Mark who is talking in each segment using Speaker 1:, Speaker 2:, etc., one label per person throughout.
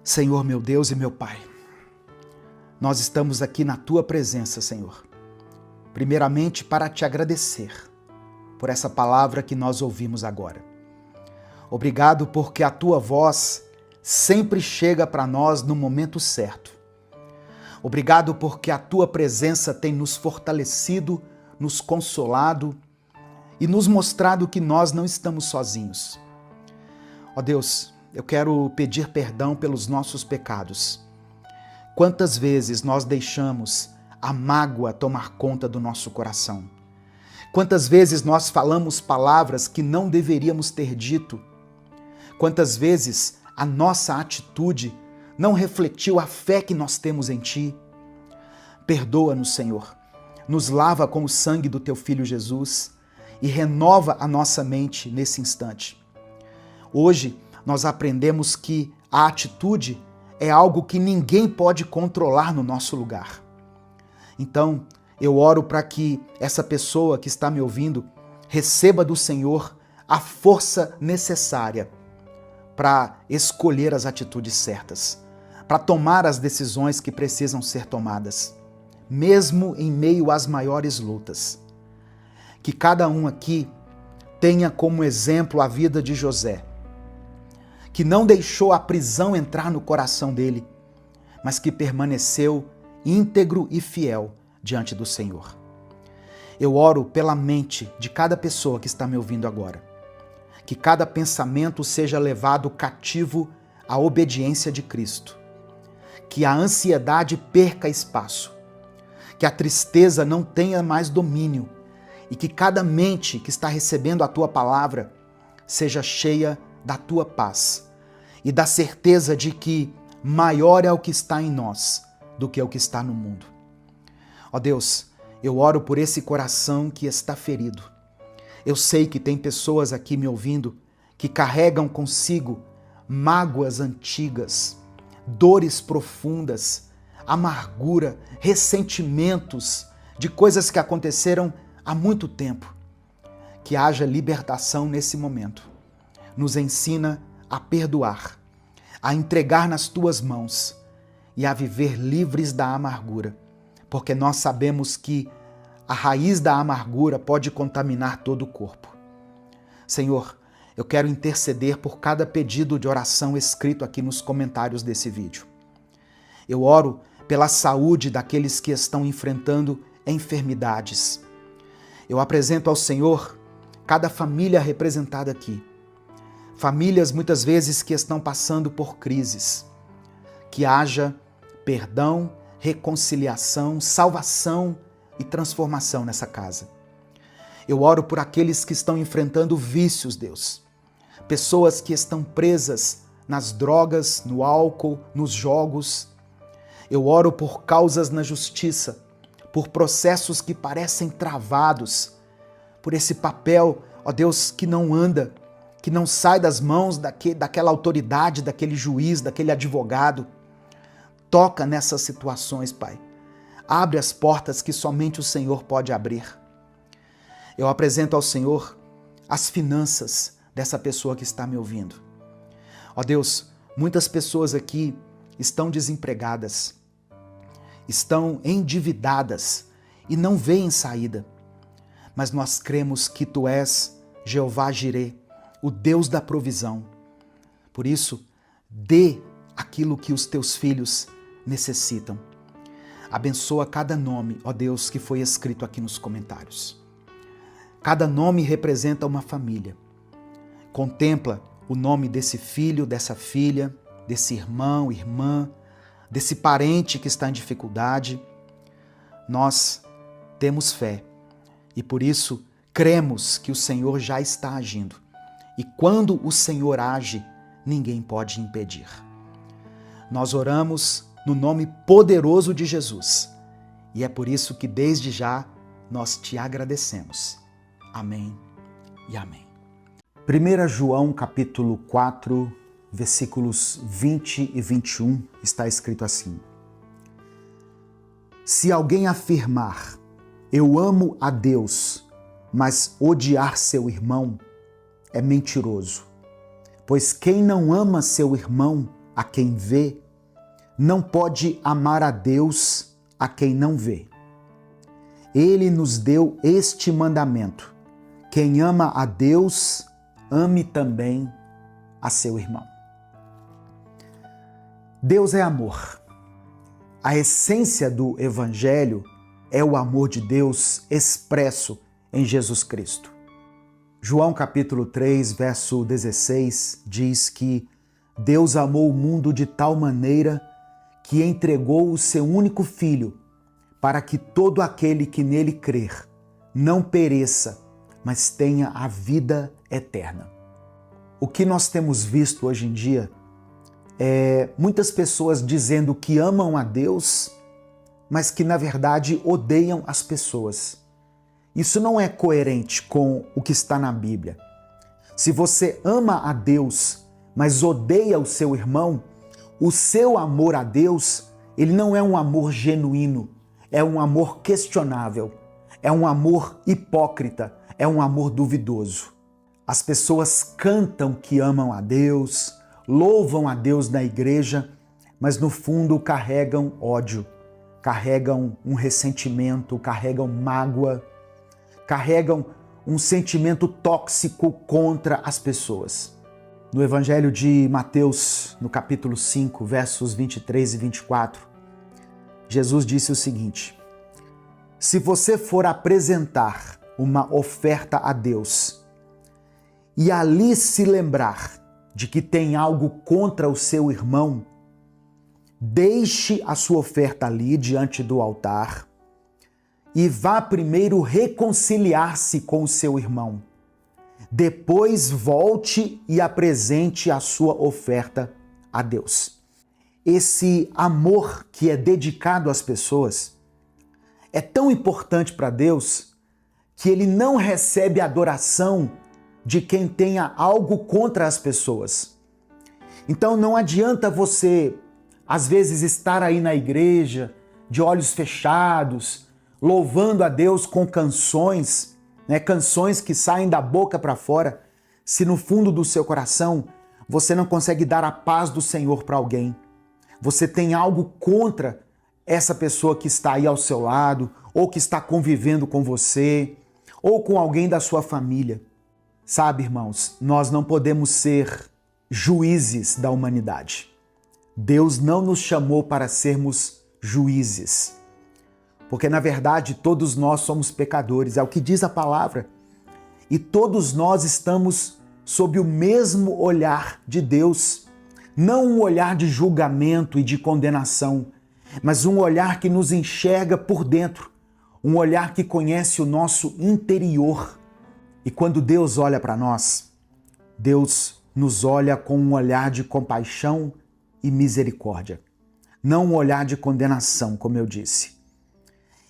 Speaker 1: Senhor, meu Deus e meu Pai, nós estamos aqui na Tua presença, Senhor. Primeiramente, para te agradecer por essa palavra que nós ouvimos agora. Obrigado porque a Tua voz sempre chega para nós no momento certo. Obrigado porque a Tua presença tem nos fortalecido, nos consolado e nos mostrado que nós não estamos sozinhos. Ó Deus, eu quero pedir perdão pelos nossos pecados. Quantas vezes nós deixamos a mágoa tomar conta do nosso coração? Quantas vezes nós falamos palavras que não deveríamos ter dito? Quantas vezes a nossa atitude não refletiu a fé que nós temos em Ti? Perdoa-nos, Senhor. Nos lava com o sangue do Teu Filho Jesus e renova a nossa mente nesse instante. Hoje, nós aprendemos que a atitude é algo que ninguém pode controlar no nosso lugar. Então, eu oro para que essa pessoa que está me ouvindo receba do Senhor a força necessária para escolher as atitudes certas, para tomar as decisões que precisam ser tomadas, mesmo em meio às maiores lutas. Que cada um aqui tenha como exemplo a vida de José, que não deixou a prisão entrar no coração dele, mas que permaneceu íntegro e fiel diante do Senhor. Eu oro pela mente de cada pessoa que está me ouvindo agora, que cada pensamento seja levado cativo à obediência de Cristo, que a ansiedade perca espaço, que a tristeza não tenha mais domínio e que cada mente que está recebendo a Tua palavra seja cheia da Tua paz e da certeza de que maior é o que está em nós do que o que está no mundo. Ó Deus, eu oro por esse coração que está ferido. Eu sei que tem pessoas aqui me ouvindo que carregam consigo mágoas antigas, dores profundas, amargura, ressentimentos de coisas que aconteceram há muito tempo. Que haja libertação nesse momento. Nos ensina a perdoar, a entregar nas Tuas mãos e a viver livres da amargura, porque nós sabemos que a raiz da amargura pode contaminar todo o corpo. Senhor, eu quero interceder por cada pedido de oração escrito aqui nos comentários desse vídeo. Eu oro pela saúde daqueles que estão enfrentando enfermidades. Eu apresento ao Senhor cada família representada aqui. Famílias muitas vezes que estão passando por crises. Que haja perdão, reconciliação, salvação e transformação nessa casa. Eu oro por aqueles que estão enfrentando vícios, Deus. Pessoas que estão presas nas drogas, no álcool, nos jogos. Eu oro por causas na justiça, por processos que parecem travados, por esse papel, ó Deus, que não anda, que não sai das mãos daquela autoridade, daquele juiz, daquele advogado. Toca nessas situações, Pai. Abre as portas que somente o Senhor pode abrir. Eu apresento ao Senhor as finanças dessa pessoa que está me ouvindo. Ó Deus, muitas pessoas aqui estão desempregadas, estão endividadas e não veem saída. Mas nós cremos que Tu és Jeová Jirê, o Deus da provisão. Por isso, dê aquilo que os Teus filhos necessitam. Abençoa cada nome, ó Deus, que foi escrito aqui nos comentários. Cada nome representa uma família. Contempla o nome desse filho, dessa filha, desse irmão, irmã, desse parente que está em dificuldade. Nós temos fé e por isso cremos que o Senhor já está agindo. E quando o Senhor age, ninguém pode impedir. Nós oramos no nome poderoso de Jesus. E é por isso que desde já nós te agradecemos. Amém e amém. 1 João capítulo 4, versículos 20 e 21, está escrito assim: Se alguém afirmar, eu amo a Deus, mas odiar seu irmão, é mentiroso. Pois quem não ama seu irmão, a quem vê, não pode amar a Deus a quem não vê. Ele nos deu este mandamento: quem ama a Deus, ame também a seu irmão. Deus é amor. A essência do Evangelho é o amor de Deus expresso em Jesus Cristo. João capítulo 3, verso 16, diz que Deus amou o mundo de tal maneira que entregou o seu único Filho, para que todo aquele que nele crer não pereça, mas tenha a vida eterna. O que nós temos visto hoje em dia é muitas pessoas dizendo que amam a Deus, mas que na verdade odeiam as pessoas. Isso não é coerente com o que está na Bíblia. Se você ama a Deus, mas odeia o seu irmão, o seu amor a Deus, ele não é um amor genuíno, é um amor questionável, é um amor hipócrita, é um amor duvidoso. As pessoas cantam que amam a Deus, louvam a Deus na igreja, mas no fundo carregam ódio, carregam um ressentimento, carregam mágoa, carregam um sentimento tóxico contra as pessoas. No Evangelho de Mateus, no capítulo 5, versos 23 e 24, Jesus disse o seguinte: se você for apresentar uma oferta a Deus e ali se lembrar de que tem algo contra o seu irmão, deixe a sua oferta ali diante do altar e vá primeiro reconciliar-se com o seu irmão. Depois volte e apresente a sua oferta a Deus. Esse amor que é dedicado às pessoas é tão importante para Deus que ele não recebe adoração de quem tenha algo contra as pessoas. Então não adianta você, às vezes, estar aí na igreja, de olhos fechados, louvando a Deus com canções, canções que saem da boca para fora, se no fundo do seu coração você não consegue dar a paz do Senhor para alguém. Você tem algo contra essa pessoa que está aí ao seu lado, ou que está convivendo com você, ou com alguém da sua família. Sabe, irmãos, nós não podemos ser juízes da humanidade. Deus não nos chamou para sermos juízes. Porque, na verdade, todos nós somos pecadores, é o que diz a palavra. E todos nós estamos sob o mesmo olhar de Deus. Não um olhar de julgamento e de condenação, mas um olhar que nos enxerga por dentro. Um olhar que conhece o nosso interior. E quando Deus olha para nós, Deus nos olha com um olhar de compaixão e misericórdia. Não um olhar de condenação, como eu disse.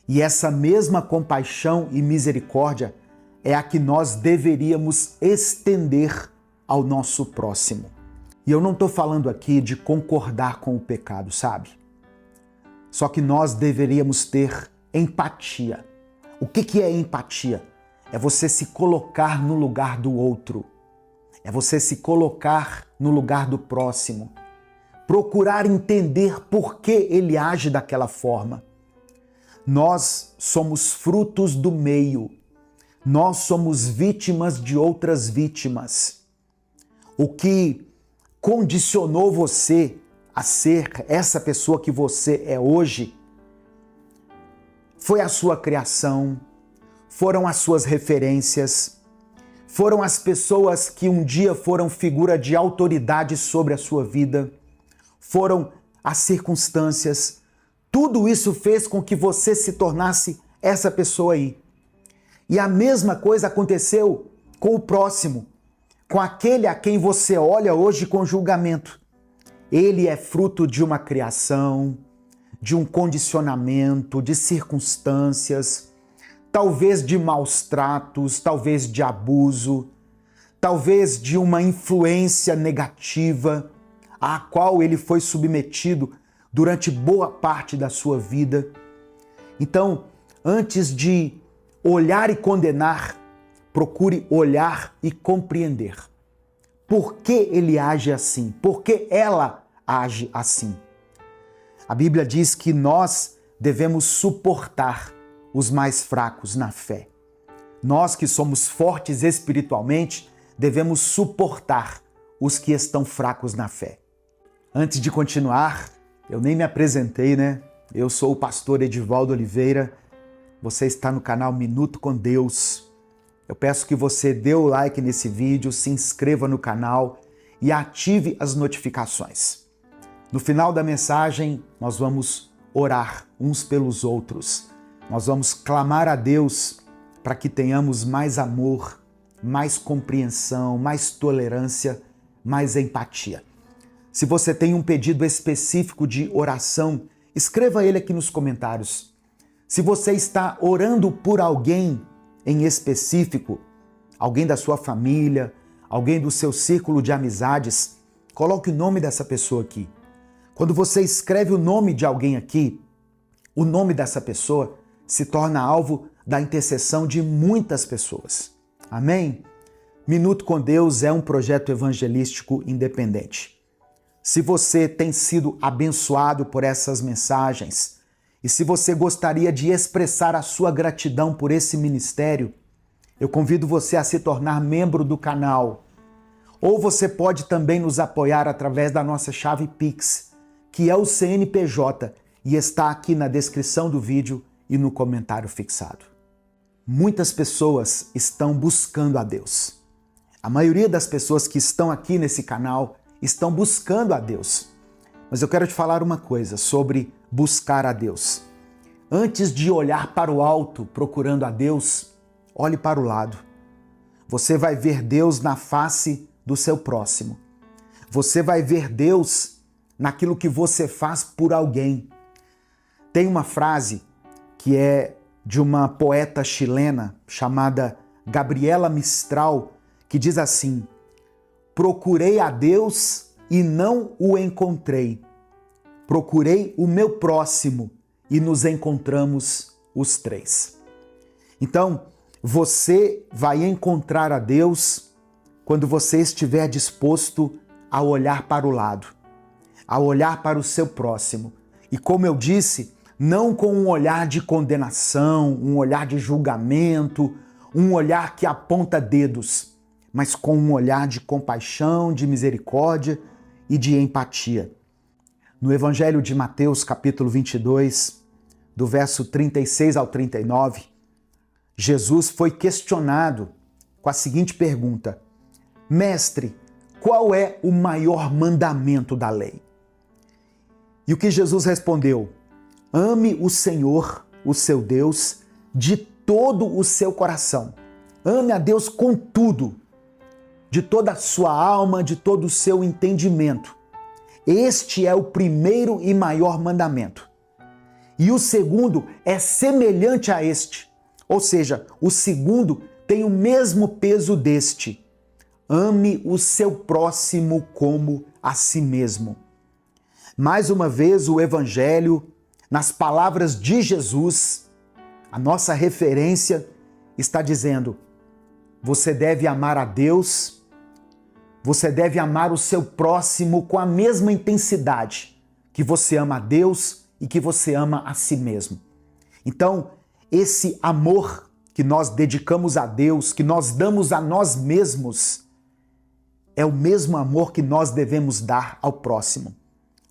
Speaker 1: E essa mesma compaixão e misericórdia é a que nós deveríamos estender ao nosso próximo. E eu não estou falando aqui de concordar com o pecado, sabe? Só que nós deveríamos ter empatia. O que é empatia? É você se colocar no lugar do outro. É você se colocar no lugar do próximo. Procurar entender por que ele age daquela forma. Nós somos frutos do meio. Nós somos vítimas de outras vítimas. O que condicionou você a ser essa pessoa que você é hoje foi a sua criação, foram as suas referências, foram as pessoas que um dia foram figura de autoridade sobre a sua vida, foram as circunstâncias. Tudo isso fez com que você se tornasse essa pessoa aí. E a mesma coisa aconteceu com o próximo, com aquele a quem você olha hoje com julgamento. Ele é fruto de uma criação, de um condicionamento, de circunstâncias, talvez de maus tratos, talvez de abuso, talvez de uma influência negativa à qual ele foi submetido durante boa parte da sua vida. Então, antes de olhar e condenar, procure olhar e compreender. Por que ele age assim? Por que ela age assim. A Bíblia diz que nós devemos suportar os mais fracos na fé. Nós que somos fortes espiritualmente, devemos suportar os que estão fracos na fé. Antes de continuar, eu nem me apresentei, né? Eu sou o pastor Edivaldo Oliveira. Você está no canal Minuto com Deus. Eu peço que você dê o like nesse vídeo, se inscreva no canal e ative as notificações. No final da mensagem, nós vamos orar uns pelos outros. Nós vamos clamar a Deus para que tenhamos mais amor, mais compreensão, mais tolerância, mais empatia. Se você tem um pedido específico de oração, escreva ele aqui nos comentários. Se você está orando por alguém em específico, alguém da sua família, alguém do seu círculo de amizades, coloque o nome dessa pessoa aqui. Quando você escreve o nome de alguém aqui, o nome dessa pessoa se torna alvo da intercessão de muitas pessoas. Amém? Minuto com Deus é um projeto evangelístico independente. Se você tem sido abençoado por essas mensagens e se você gostaria de expressar a sua gratidão por esse ministério, eu convido você a se tornar membro do canal. Ou você pode também nos apoiar através da nossa chave Pix, que é o CNPJ e está aqui na descrição do vídeo e no comentário fixado. Muitas pessoas estão buscando a Deus. A maioria das pessoas que estão aqui nesse canal estão buscando a Deus. Mas eu quero te falar uma coisa sobre buscar a Deus. Antes de olhar para o alto procurando a Deus, olhe para o lado. Você vai ver Deus na face do seu próximo. Você vai ver Deus naquilo que você faz por alguém. Tem uma frase que é de uma poeta chilena chamada Gabriela Mistral, que diz assim: procurei a Deus e não o encontrei. Procurei o meu próximo e nos encontramos os três. Então, você vai encontrar a Deus quando você estiver disposto a olhar para o lado, a olhar para o seu próximo. E como eu disse, não com um olhar de condenação, um olhar de julgamento, um olhar que aponta dedos, mas com um olhar de compaixão, de misericórdia e de empatia. No Evangelho de Mateus, capítulo 22, do verso 36 ao 39, Jesus foi questionado com a seguinte pergunta: Mestre, qual é o maior mandamento da lei? E o que Jesus respondeu? Ame o Senhor, o seu Deus, de todo o seu coração. Ame a Deus com tudo, de toda a sua alma, de todo o seu entendimento. Este é o primeiro e maior mandamento. E o segundo é semelhante a este. Ou seja, o segundo tem o mesmo peso deste. Ame o seu próximo como a si mesmo. Mais uma vez, o Evangelho, nas palavras de Jesus, a nossa referência está dizendo: você deve amar a Deus, você deve amar o seu próximo com a mesma intensidade que você ama a Deus e que você ama a si mesmo. Então, esse amor que nós dedicamos a Deus, que nós damos a nós mesmos, é o mesmo amor que nós devemos dar ao próximo,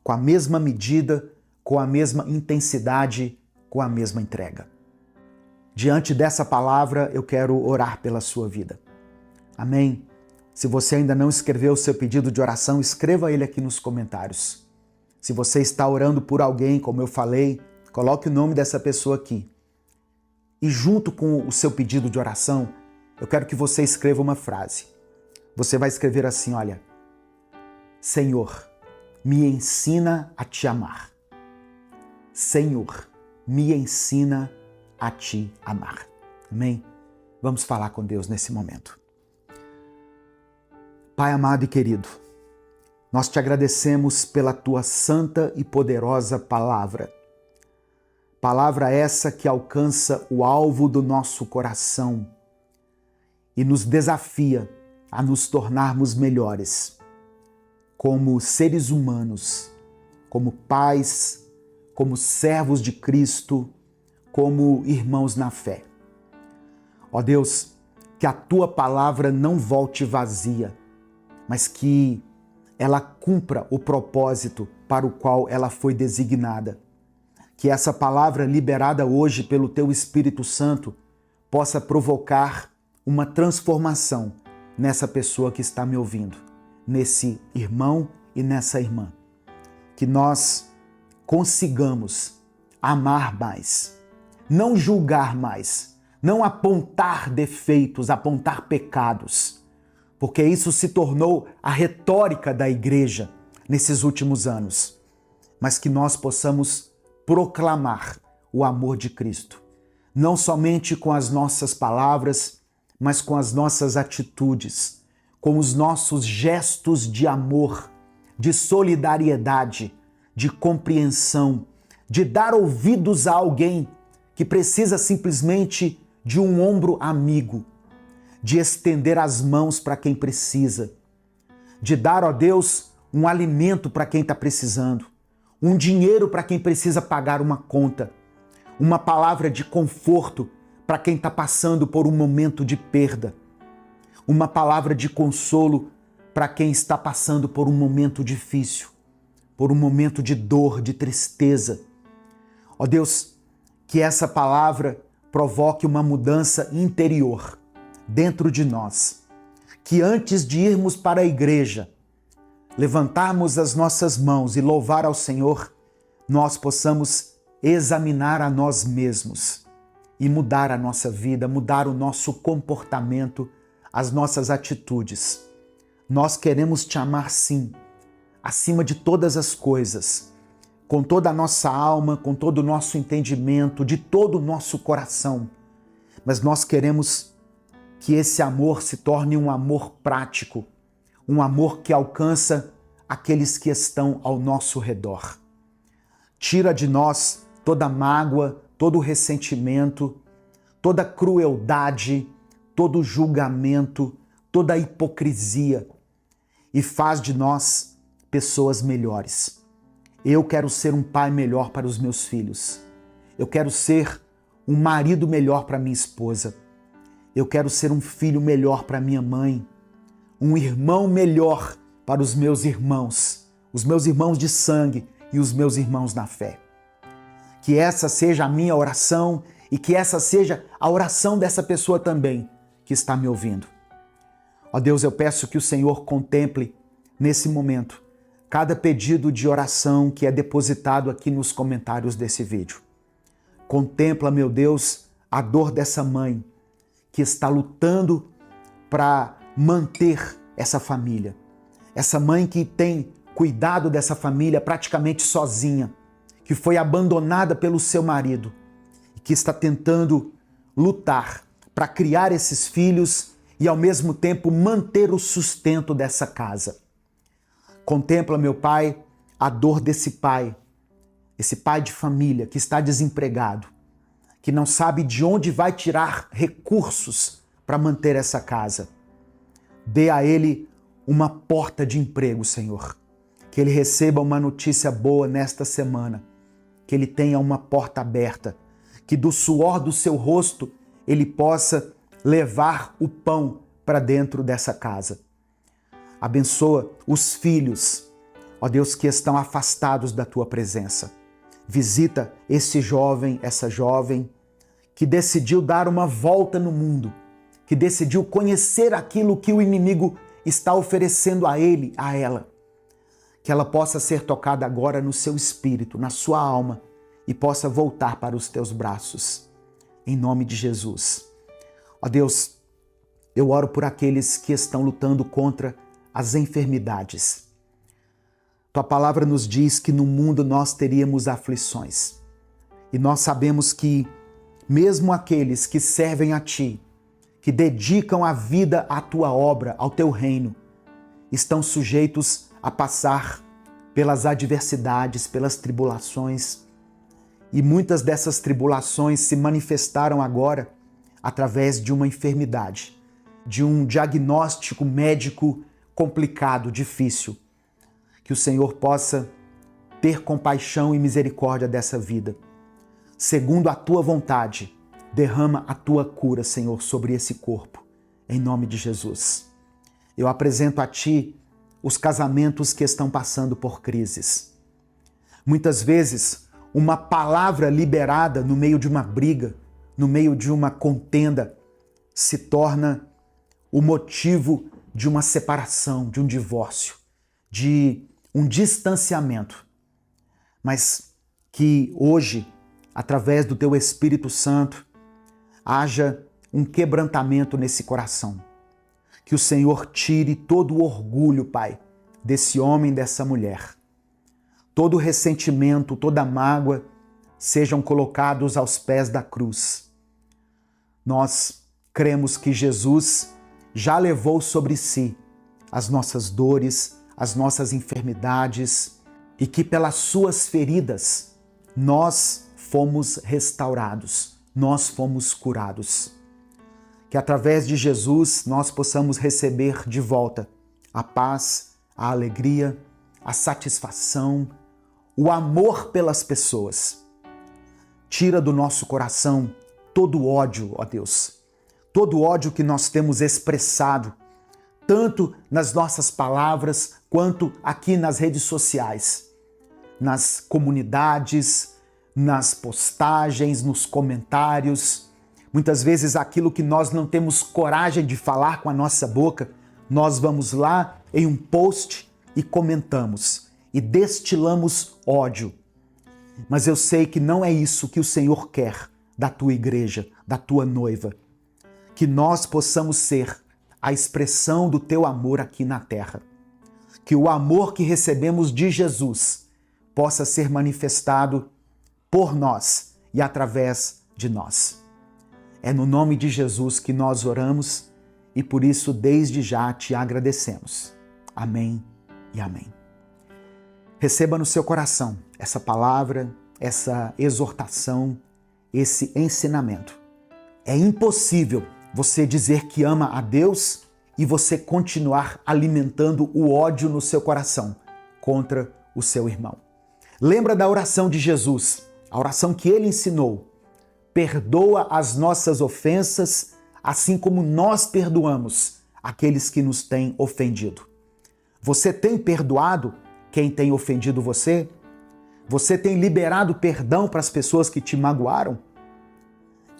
Speaker 1: com a mesma medida, com a mesma intensidade, com a mesma entrega. Diante dessa palavra, eu quero orar pela sua vida. Amém? Se você ainda não escreveu o seu pedido de oração, escreva ele aqui nos comentários. Se você está orando por alguém, como eu falei, coloque o nome dessa pessoa aqui. E junto com o seu pedido de oração, eu quero que você escreva uma frase. Você vai escrever assim, olha: Senhor, me ensina a te amar. Senhor, me ensina a te amar. Amém? Vamos falar com Deus nesse momento. Pai amado e querido, nós te agradecemos pela tua santa e poderosa palavra. Palavra essa que alcança o alvo do nosso coração e nos desafia a nos tornarmos melhores. como seres humanos, como pais, como servos de Cristo, como irmãos na fé. Ó Deus, que a tua palavra não volte vazia, mas que ela cumpra o propósito para o qual ela foi designada. Que essa palavra liberada hoje pelo teu Espírito Santo possa provocar uma transformação nessa pessoa que está me ouvindo, nesse irmão e nessa irmã. Que nós consigamos amar mais, não julgar mais, não apontar defeitos, apontar pecados, porque isso se tornou a retórica da igreja nesses últimos anos, mas que nós possamos proclamar o amor de Cristo, não somente com as nossas palavras, mas com as nossas atitudes, com os nossos gestos de amor, de solidariedade, de compreensão, de dar ouvidos a alguém que precisa simplesmente de um ombro amigo, de estender as mãos para quem precisa, de dar, ó Deus, um alimento para quem está precisando, um dinheiro para quem precisa pagar uma conta, uma palavra de conforto para quem está passando por um momento de perda, uma palavra de consolo para quem está passando por um momento difícil, por um momento de dor, de tristeza. Ó Deus, que essa palavra provoque uma mudança interior dentro de nós. Que antes de irmos para a igreja, levantarmos as nossas mãos e louvar ao Senhor, nós possamos examinar a nós mesmos e mudar a nossa vida, mudar o nosso comportamento, as nossas atitudes. Nós queremos te amar sim, acima de todas as coisas, com toda a nossa alma, com todo o nosso entendimento, de todo o nosso coração. Mas nós queremos que esse amor se torne um amor prático, um amor que alcança aqueles que estão ao nosso redor. Tira de nós toda mágoa, todo ressentimento, toda crueldade, todo julgamento, toda hipocrisia e faz de nós pessoas melhores. Eu quero ser um pai melhor para os meus filhos. Eu quero ser um marido melhor para minha esposa. Eu quero ser um filho melhor para minha mãe, um irmão melhor para os meus irmãos de sangue e os meus irmãos na fé. Que essa seja a minha oração e que essa seja a oração dessa pessoa também que está me ouvindo. Ó Deus, eu peço que o Senhor contemple nesse momento cada pedido de oração que é depositado aqui nos comentários desse vídeo. Contempla, meu Deus, a dor dessa mãe que está lutando para manter essa família. Essa mãe que tem cuidado dessa família praticamente sozinha, que foi abandonada pelo seu marido e que está tentando lutar para criar esses filhos e ao mesmo tempo manter o sustento dessa casa. Contempla, meu Pai, a dor desse pai, esse pai de família que está desempregado, que não sabe de onde vai tirar recursos para manter essa casa. Dê a ele uma porta de emprego, Senhor. Que ele receba uma notícia boa nesta semana, que ele tenha uma porta aberta, que do suor do seu rosto ele possa levar o pão para dentro dessa casa. Abençoa os filhos, ó Deus, que estão afastados da tua presença. Visita esse jovem, essa jovem, que decidiu dar uma volta no mundo, que decidiu conhecer aquilo que o inimigo está oferecendo a ele, a ela. Que ela possa ser tocada agora no seu espírito, na sua alma, e possa voltar para os teus braços. Em nome de Jesus. Ó Deus, eu oro por aqueles que estão lutando contra as enfermidades. Tua palavra nos diz que no mundo nós teríamos aflições. E nós sabemos que mesmo aqueles que servem a Ti, que dedicam a vida à Tua obra, ao Teu reino, estão sujeitos a passar pelas adversidades, pelas tribulações. E muitas dessas tribulações se manifestaram agora através de uma enfermidade, de um diagnóstico médico complicado, difícil. que o Senhor possa ter compaixão e misericórdia dessa vida. Segundo a tua vontade, derrama a tua cura, Senhor, sobre esse corpo, em nome de Jesus. Eu apresento a ti os casamentos que estão passando por crises. Muitas vezes, uma palavra liberada no meio de uma briga, no meio de uma contenda, se torna o motivo de uma separação, de um divórcio, de um distanciamento. Mas que hoje, através do teu Espírito Santo, haja um quebrantamento nesse coração. Que o Senhor tire todo o orgulho, Pai, desse homem, dessa mulher. Todo o ressentimento, toda a mágoa sejam colocados aos pés da cruz. Nós cremos que Jesus já levou sobre si as nossas dores, as nossas enfermidades e que pelas suas feridas nós fomos restaurados, nós fomos curados. Que através de Jesus nós possamos receber de volta a paz, a alegria, a satisfação, o amor pelas pessoas. Tira do nosso coração todo ódio, ó Deus, todo ódio que nós temos expressado, tanto nas nossas palavras quanto aqui nas redes sociais, nas comunidades, nas postagens, nos comentários. Muitas vezes aquilo que nós não temos coragem de falar com a nossa boca, nós vamos lá em um post e comentamos e destilamos ódio. Mas eu sei que não é isso que o Senhor quer da tua igreja, da tua noiva. Que nós possamos ser a expressão do teu amor aqui na terra. Que o amor que recebemos de Jesus possa ser manifestado por nós e através de nós. É no nome de Jesus que nós oramos e por isso desde já te agradecemos. Amém e amém. Receba no seu coração essa palavra, essa exortação, esse ensinamento. É impossível você dizer que ama a Deus e você continuar alimentando o ódio no seu coração contra o seu irmão. Lembra da oração de Jesus, a oração que ele ensinou. Perdoa as nossas ofensas, assim como nós perdoamos aqueles que nos têm ofendido. Você tem perdoado quem tem ofendido você? Você tem liberado perdão para as pessoas que te magoaram?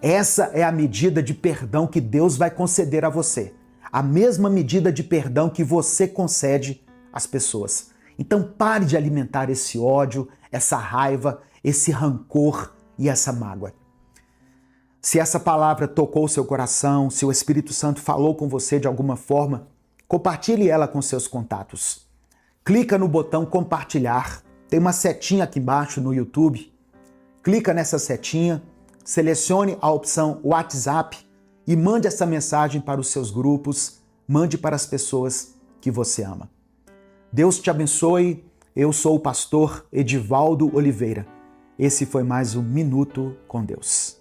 Speaker 1: Essa é a medida de perdão que Deus vai conceder a você. A mesma medida de perdão que você concede às pessoas. Então pare de alimentar esse ódio, essa raiva, esse rancor e essa mágoa. Se essa palavra tocou o seu coração, se o Espírito Santo falou com você de alguma forma, compartilhe ela com seus contatos. Clica no botão compartilhar, tem uma setinha aqui embaixo no YouTube. Clica nessa setinha, selecione a opção WhatsApp e mande essa mensagem para os seus grupos, mande para as pessoas que você ama. Deus te abençoe, eu sou o pastor Edivaldo Oliveira. Esse foi mais um Minuto com Deus.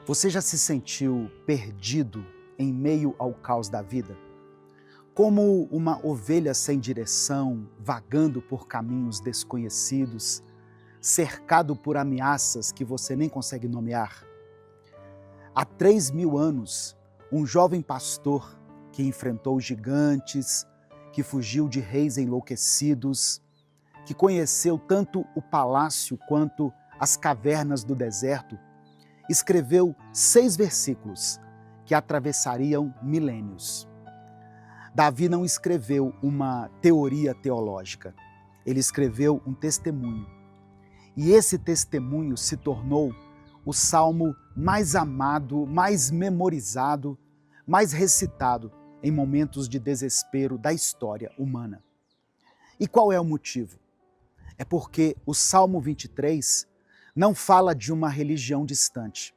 Speaker 1: Você já se sentiu perdido em meio ao caos da vida? Como uma ovelha sem direção, vagando por caminhos desconhecidos, cercado por ameaças que você nem consegue nomear? Há 3.000 anos, um jovem pastor que enfrentou gigantes, que fugiu de reis enlouquecidos, que conheceu tanto o palácio quanto as cavernas do deserto, escreveu 6 versículos que atravessariam milênios. Davi não escreveu uma teoria teológica, ele escreveu um testemunho. E esse testemunho se tornou o salmo mais amado, mais memorizado, mais recitado em momentos de desespero da história humana. E qual é o motivo? É porque o Salmo 23 não fala de uma religião distante.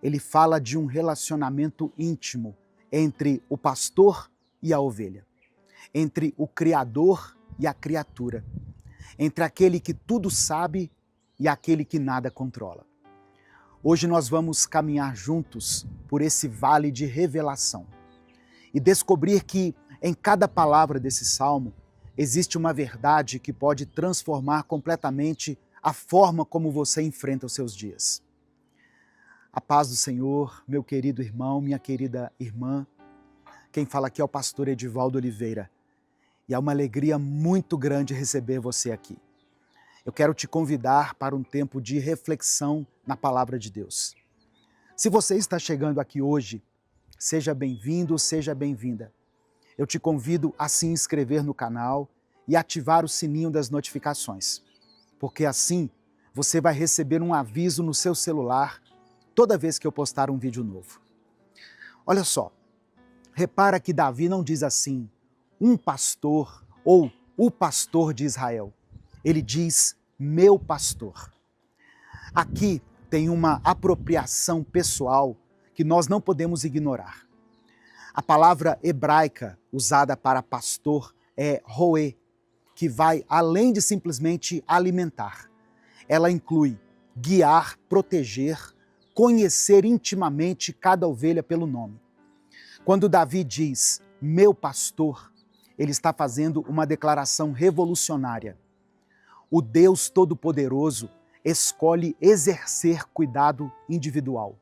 Speaker 1: Ele fala de um relacionamento íntimo entre o pastor e a ovelha, entre o Criador e a criatura, entre aquele que tudo sabe e aquele que nada controla. Hoje nós vamos caminhar juntos por esse vale de revelação e descobrir que em cada palavra desse salmo existe uma verdade que pode transformar completamente a forma como você enfrenta os seus dias. A paz do Senhor, meu querido irmão, minha querida irmã. Quem fala aqui é o pastor Edivaldo Oliveira. E é uma alegria muito grande receber você aqui. Eu quero te convidar para um tempo de reflexão na palavra de Deus. Se você está chegando aqui hoje, seja bem-vindo, seja bem-vinda. Eu te convido a se inscrever no canal e ativar o sininho das notificações, porque assim você vai receber um aviso no seu celular toda vez que eu postar um vídeo novo. Olha só, repara que Davi não diz assim, um pastor ou o pastor de Israel. Ele diz, meu pastor. Aqui tem uma apropriação pessoal que nós não podemos ignorar. A palavra hebraica usada para pastor é roê, que vai além de simplesmente alimentar. Ela inclui guiar, proteger, conhecer intimamente cada ovelha pelo nome. Quando Davi diz, meu pastor, ele está fazendo uma declaração revolucionária. O Deus Todo-Poderoso escolhe exercer cuidado individual.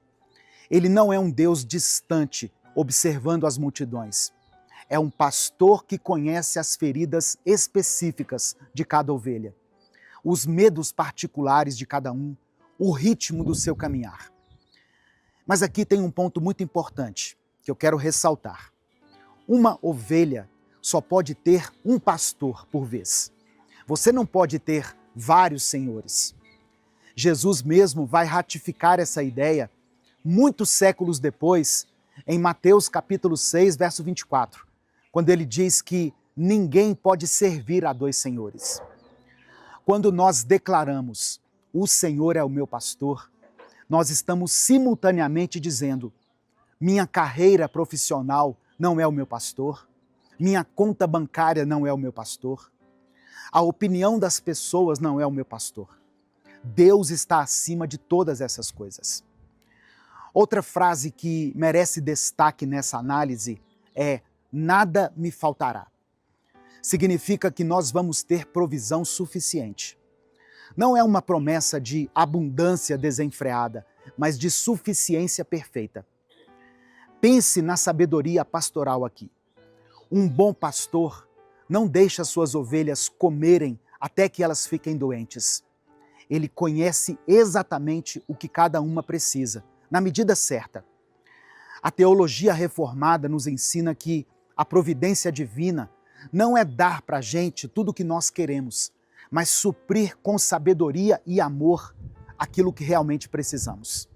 Speaker 1: Ele não é um Deus distante, observando as multidões. É um pastor que conhece as feridas específicas de cada ovelha, os medos particulares de cada um, o ritmo do seu caminhar. Mas aqui tem um ponto muito importante que eu quero ressaltar. Uma ovelha só pode ter um pastor por vez. Você não pode ter vários senhores. Jesus mesmo vai ratificar essa ideia muitos séculos depois, em Mateus capítulo 6, verso 24, quando ele diz que ninguém pode servir a dois senhores. Quando nós declaramos, o Senhor é o meu pastor, nós estamos simultaneamente dizendo, minha carreira profissional não é o meu pastor, minha conta bancária não é o meu pastor, a opinião das pessoas não é o meu pastor. Deus está acima de todas essas coisas. Outra frase que merece destaque nessa análise é nada me faltará. Significa que nós vamos ter provisão suficiente. Não é uma promessa de abundância desenfreada, mas de suficiência perfeita. Pense na sabedoria pastoral aqui. Um bom pastor não deixa suas ovelhas comerem até que elas fiquem doentes. Ele conhece exatamente o que cada uma precisa, na medida certa. A teologia reformada nos ensina que a providência divina não é dar para a gente tudo o que nós queremos, mas suprir com sabedoria e amor aquilo que realmente precisamos.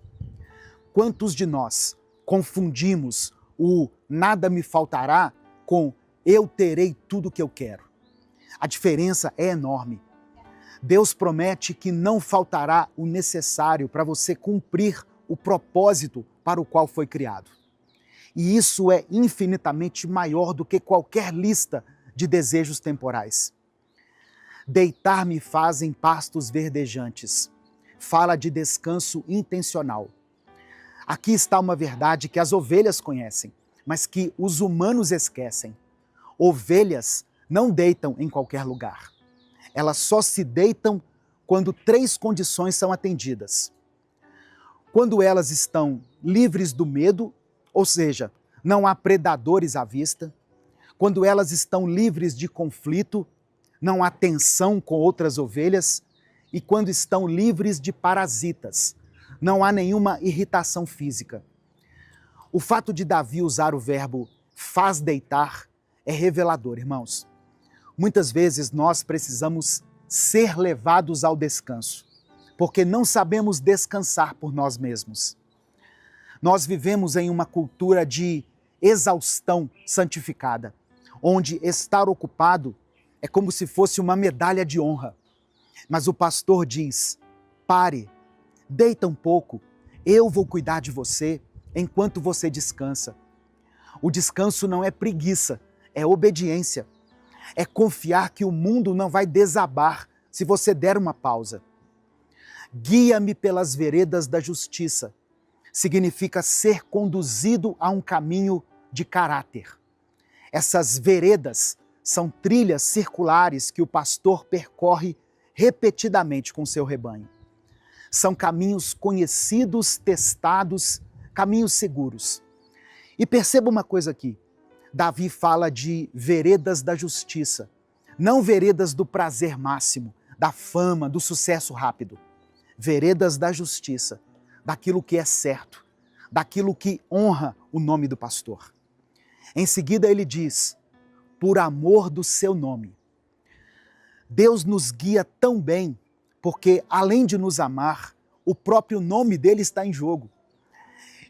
Speaker 1: Quantos de nós confundimos o nada me faltará com eu terei tudo o que eu quero? A diferença é enorme. Deus promete que não faltará o necessário para você cumprir o propósito para o qual foi criado. E isso é infinitamente maior do que qualquer lista de desejos temporais. Deitar-me faz em pastos verdejantes. Fala de descanso intencional. Aqui está uma verdade que as ovelhas conhecem, mas que os humanos esquecem. Ovelhas não deitam em qualquer lugar. Elas só se deitam quando 3 condições são atendidas. Quando elas estão livres do medo, ou seja, não há predadores à vista. Quando elas estão livres de conflito, não há tensão com outras ovelhas. E quando estão livres de parasitas, não há nenhuma irritação física. O fato de Davi usar o verbo faz deitar é revelador, irmãos. Muitas vezes nós precisamos ser levados ao descanso, porque não sabemos descansar por nós mesmos. Nós vivemos em uma cultura de exaustão santificada, onde estar ocupado é como se fosse uma medalha de honra. Mas o pastor diz, pare, deita um pouco, eu vou cuidar de você enquanto você descansa. O descanso não é preguiça, é obediência. É confiar que o mundo não vai desabar se você der uma pausa. Guia-me pelas veredas da justiça. Significa ser conduzido a um caminho de caráter. Essas veredas são trilhas circulares que o pastor percorre repetidamente com seu rebanho. São caminhos conhecidos, testados, caminhos seguros. E perceba uma coisa aqui, Davi fala de veredas da justiça, não veredas do prazer máximo, da fama, do sucesso rápido. Veredas da justiça, daquilo que é certo, daquilo que honra o nome do pastor. Em seguida ele diz, por amor do seu nome. Deus nos guia tão bem, porque além de nos amar, o próprio nome dele está em jogo.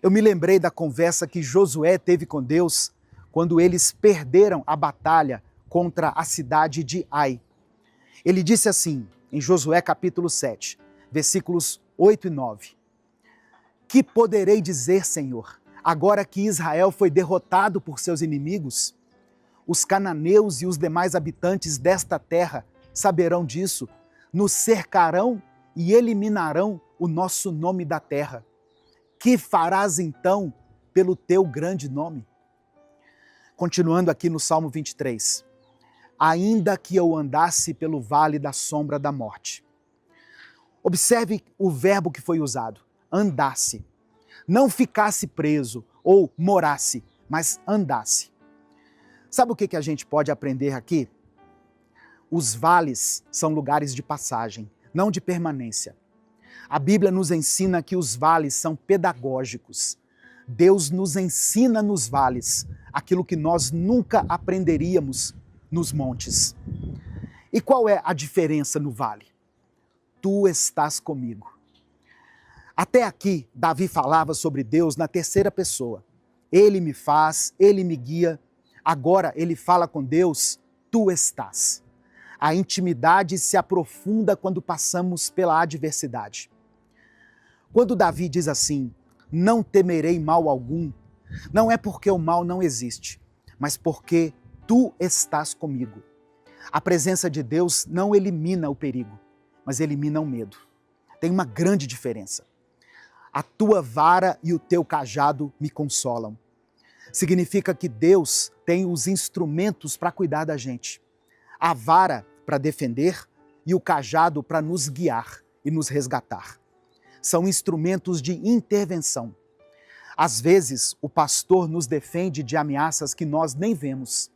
Speaker 1: Eu me lembrei da conversa que Josué teve com Deus quando eles perderam a batalha contra a cidade de Ai. Ele disse assim, em Josué capítulo 7, versículos 8 e 9. Que poderei dizer, Senhor, agora que Israel foi derrotado por seus inimigos? Os cananeus e os demais habitantes desta terra saberão disso, nos cercarão e eliminarão o nosso nome da terra. Que farás então pelo teu grande nome? Continuando aqui no Salmo 23. Ainda que eu andasse pelo vale da sombra da morte. Observe o verbo que foi usado, andasse. Não ficasse preso ou morasse, mas andasse. Sabe o que a gente pode aprender aqui? Os vales são lugares de passagem, não de permanência. A Bíblia nos ensina que os vales são pedagógicos. Deus nos ensina nos vales aquilo que nós nunca aprenderíamos nos montes. E qual é a diferença no vale? Tu estás comigo. Até aqui, Davi falava sobre Deus na terceira pessoa. Ele me faz, ele me guia. Agora ele fala com Deus, tu estás. A intimidade se aprofunda quando passamos pela adversidade. Quando Davi diz assim, não temerei mal algum, não é porque o mal não existe, mas porque tu estás comigo. A presença de Deus não elimina o perigo, mas elimina o medo. Tem uma grande diferença. A tua vara e o teu cajado me consolam. Significa que Deus tem os instrumentos para cuidar da gente. A vara para defender e o cajado para nos guiar e nos resgatar. São instrumentos de intervenção. Às vezes, o pastor nos defende de ameaças que nós nem vemos.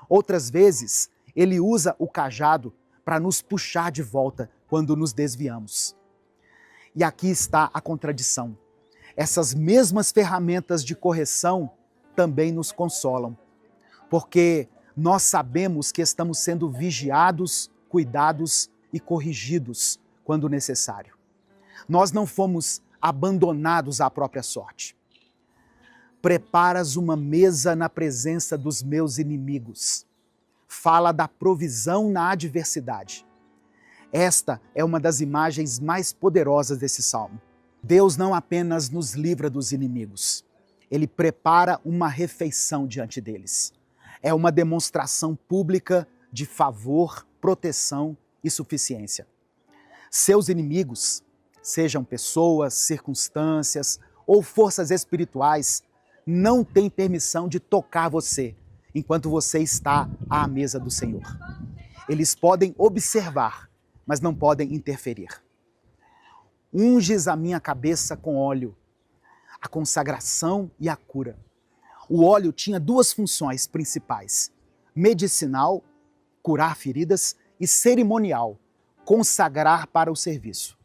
Speaker 1: Outras vezes, ele usa o cajado para nos puxar de volta quando nos desviamos. E aqui está a contradição. Essas mesmas ferramentas de correção também nos consolam, porque nós sabemos que estamos sendo vigiados, cuidados e corrigidos quando necessário. Nós não fomos abandonados à própria sorte. Preparas uma mesa na presença dos meus inimigos. Fala da provisão na adversidade. Esta é uma das imagens mais poderosas desse salmo. Deus não apenas nos livra dos inimigos, Ele prepara uma refeição diante deles. É uma demonstração pública de favor, proteção e suficiência. Seus inimigos, sejam pessoas, circunstâncias ou forças espirituais, não têm permissão de tocar você enquanto você está à mesa do Senhor. Eles podem observar, mas não podem interferir. Unges a minha cabeça com óleo, a consagração e a cura. O óleo tinha duas funções principais: medicinal, curar feridas, e cerimonial, consagrar para o serviço.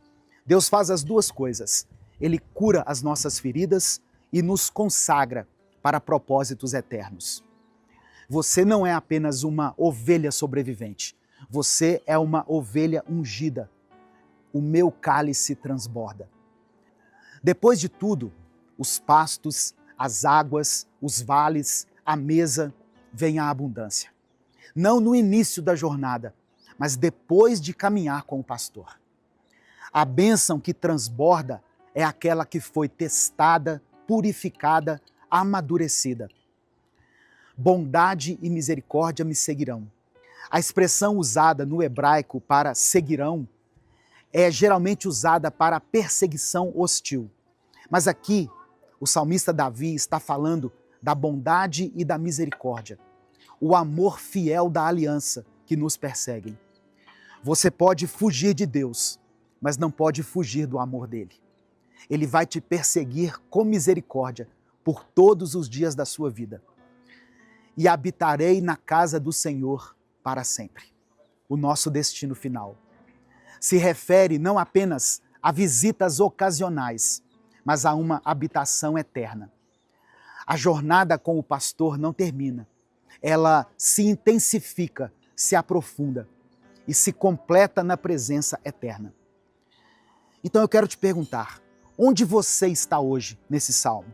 Speaker 1: Deus faz as duas coisas. Ele cura as nossas feridas e nos consagra para propósitos eternos. Você não é apenas uma ovelha sobrevivente. Você é uma ovelha ungida. O meu cálice transborda. Depois de tudo, os pastos, as águas, os vales, a mesa, vem a abundância. Não no início da jornada, mas depois de caminhar com o pastor. A bênção que transborda é aquela que foi testada, purificada, amadurecida. Bondade e misericórdia me seguirão. A expressão usada no hebraico para seguirão é geralmente usada para perseguição hostil. Mas aqui, o salmista Davi está falando da bondade e da misericórdia. o amor fiel da aliança que nos perseguem. Você pode fugir de Deus, mas não pode fugir do amor dele. Ele vai te perseguir com misericórdia por todos os dias da sua vida. E habitarei na casa do Senhor para sempre. O nosso destino final se refere não apenas a visitas ocasionais, mas a uma habitação eterna. A jornada com o pastor não termina. Ela se intensifica, se aprofunda e se completa na presença eterna. Então eu quero te perguntar, onde você está hoje nesse salmo?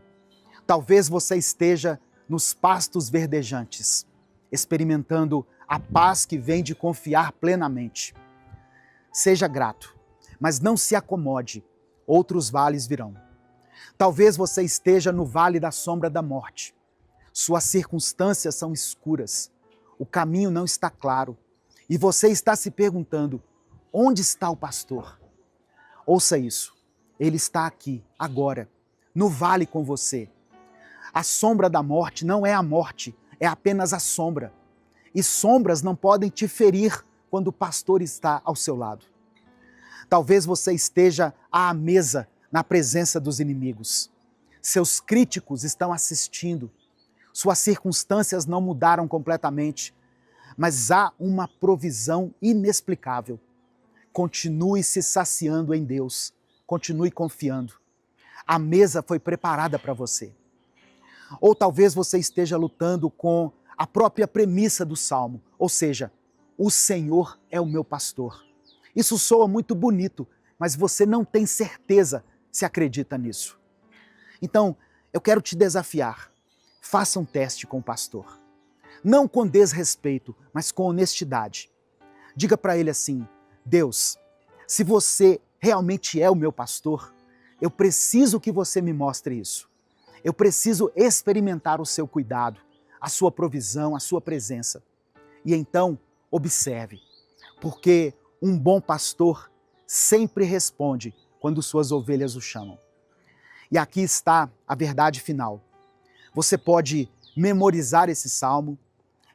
Speaker 1: Talvez você esteja nos pastos verdejantes, experimentando a paz que vem de confiar plenamente. Seja grato, mas não se acomode, outros vales virão. Talvez você esteja no vale da sombra da morte. Suas circunstâncias são escuras, o caminho não está claro e você está se perguntando, onde está o pastor? Ouça isso, ele está aqui, agora, no vale com você. A sombra da morte não é a morte, é apenas a sombra. E sombras não podem te ferir quando o pastor está ao seu lado. Talvez você esteja à mesa na presença dos inimigos. Seus críticos estão assistindo. Suas circunstâncias não mudaram completamente, mas há uma provisão inexplicável. Continue se saciando em Deus. Continue confiando. A mesa foi preparada para você. Ou talvez você esteja lutando com a própria premissa do Salmo, ou seja, o Senhor é o meu pastor. Isso soa muito bonito, mas você não tem certeza se acredita nisso. Então, eu quero te desafiar. Faça um teste com o pastor. Não com desrespeito, mas com honestidade. Diga para ele assim, Deus, se você realmente é o meu pastor, eu preciso que você me mostre isso. Eu preciso experimentar o seu cuidado, a sua provisão, a sua presença. E então, observe, porque um bom pastor sempre responde quando suas ovelhas o chamam. E aqui está a verdade final. Você pode memorizar esse salmo,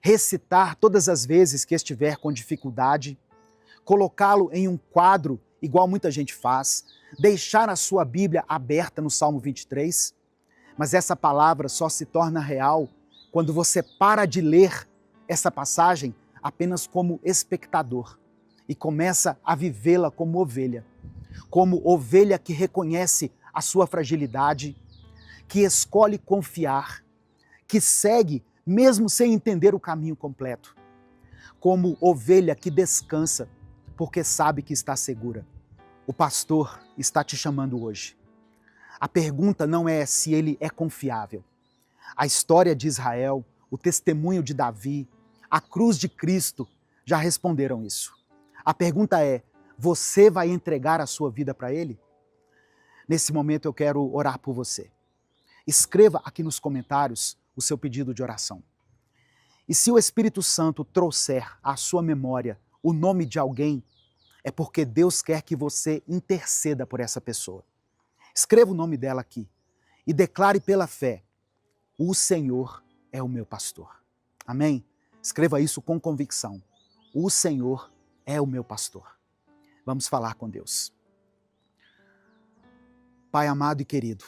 Speaker 1: recitar todas as vezes que estiver com dificuldade, colocá-lo em um quadro, igual muita gente faz, deixar a sua Bíblia aberta no Salmo 23, mas essa palavra só se torna real quando você para de ler essa passagem apenas como espectador e começa a vivê-la como ovelha que reconhece a sua fragilidade, que escolhe confiar, que segue mesmo sem entender o caminho completo, como ovelha que descansa porque sabe que está segura. O pastor está te chamando hoje. A pergunta não é se ele é confiável. A história de Israel, o testemunho de Davi, a cruz de Cristo já responderam isso. A pergunta é, você vai entregar a sua vida para ele? Nesse momento eu quero orar por você. Escreva aqui nos comentários o seu pedido de oração. E se o Espírito Santo trouxer à sua memória o nome de alguém, é porque Deus quer que você interceda por essa pessoa. Escreva o nome dela aqui e declare pela fé, o Senhor é o meu pastor. Amém? Escreva isso com convicção. O Senhor é o meu pastor. Vamos falar com Deus. Pai amado e querido,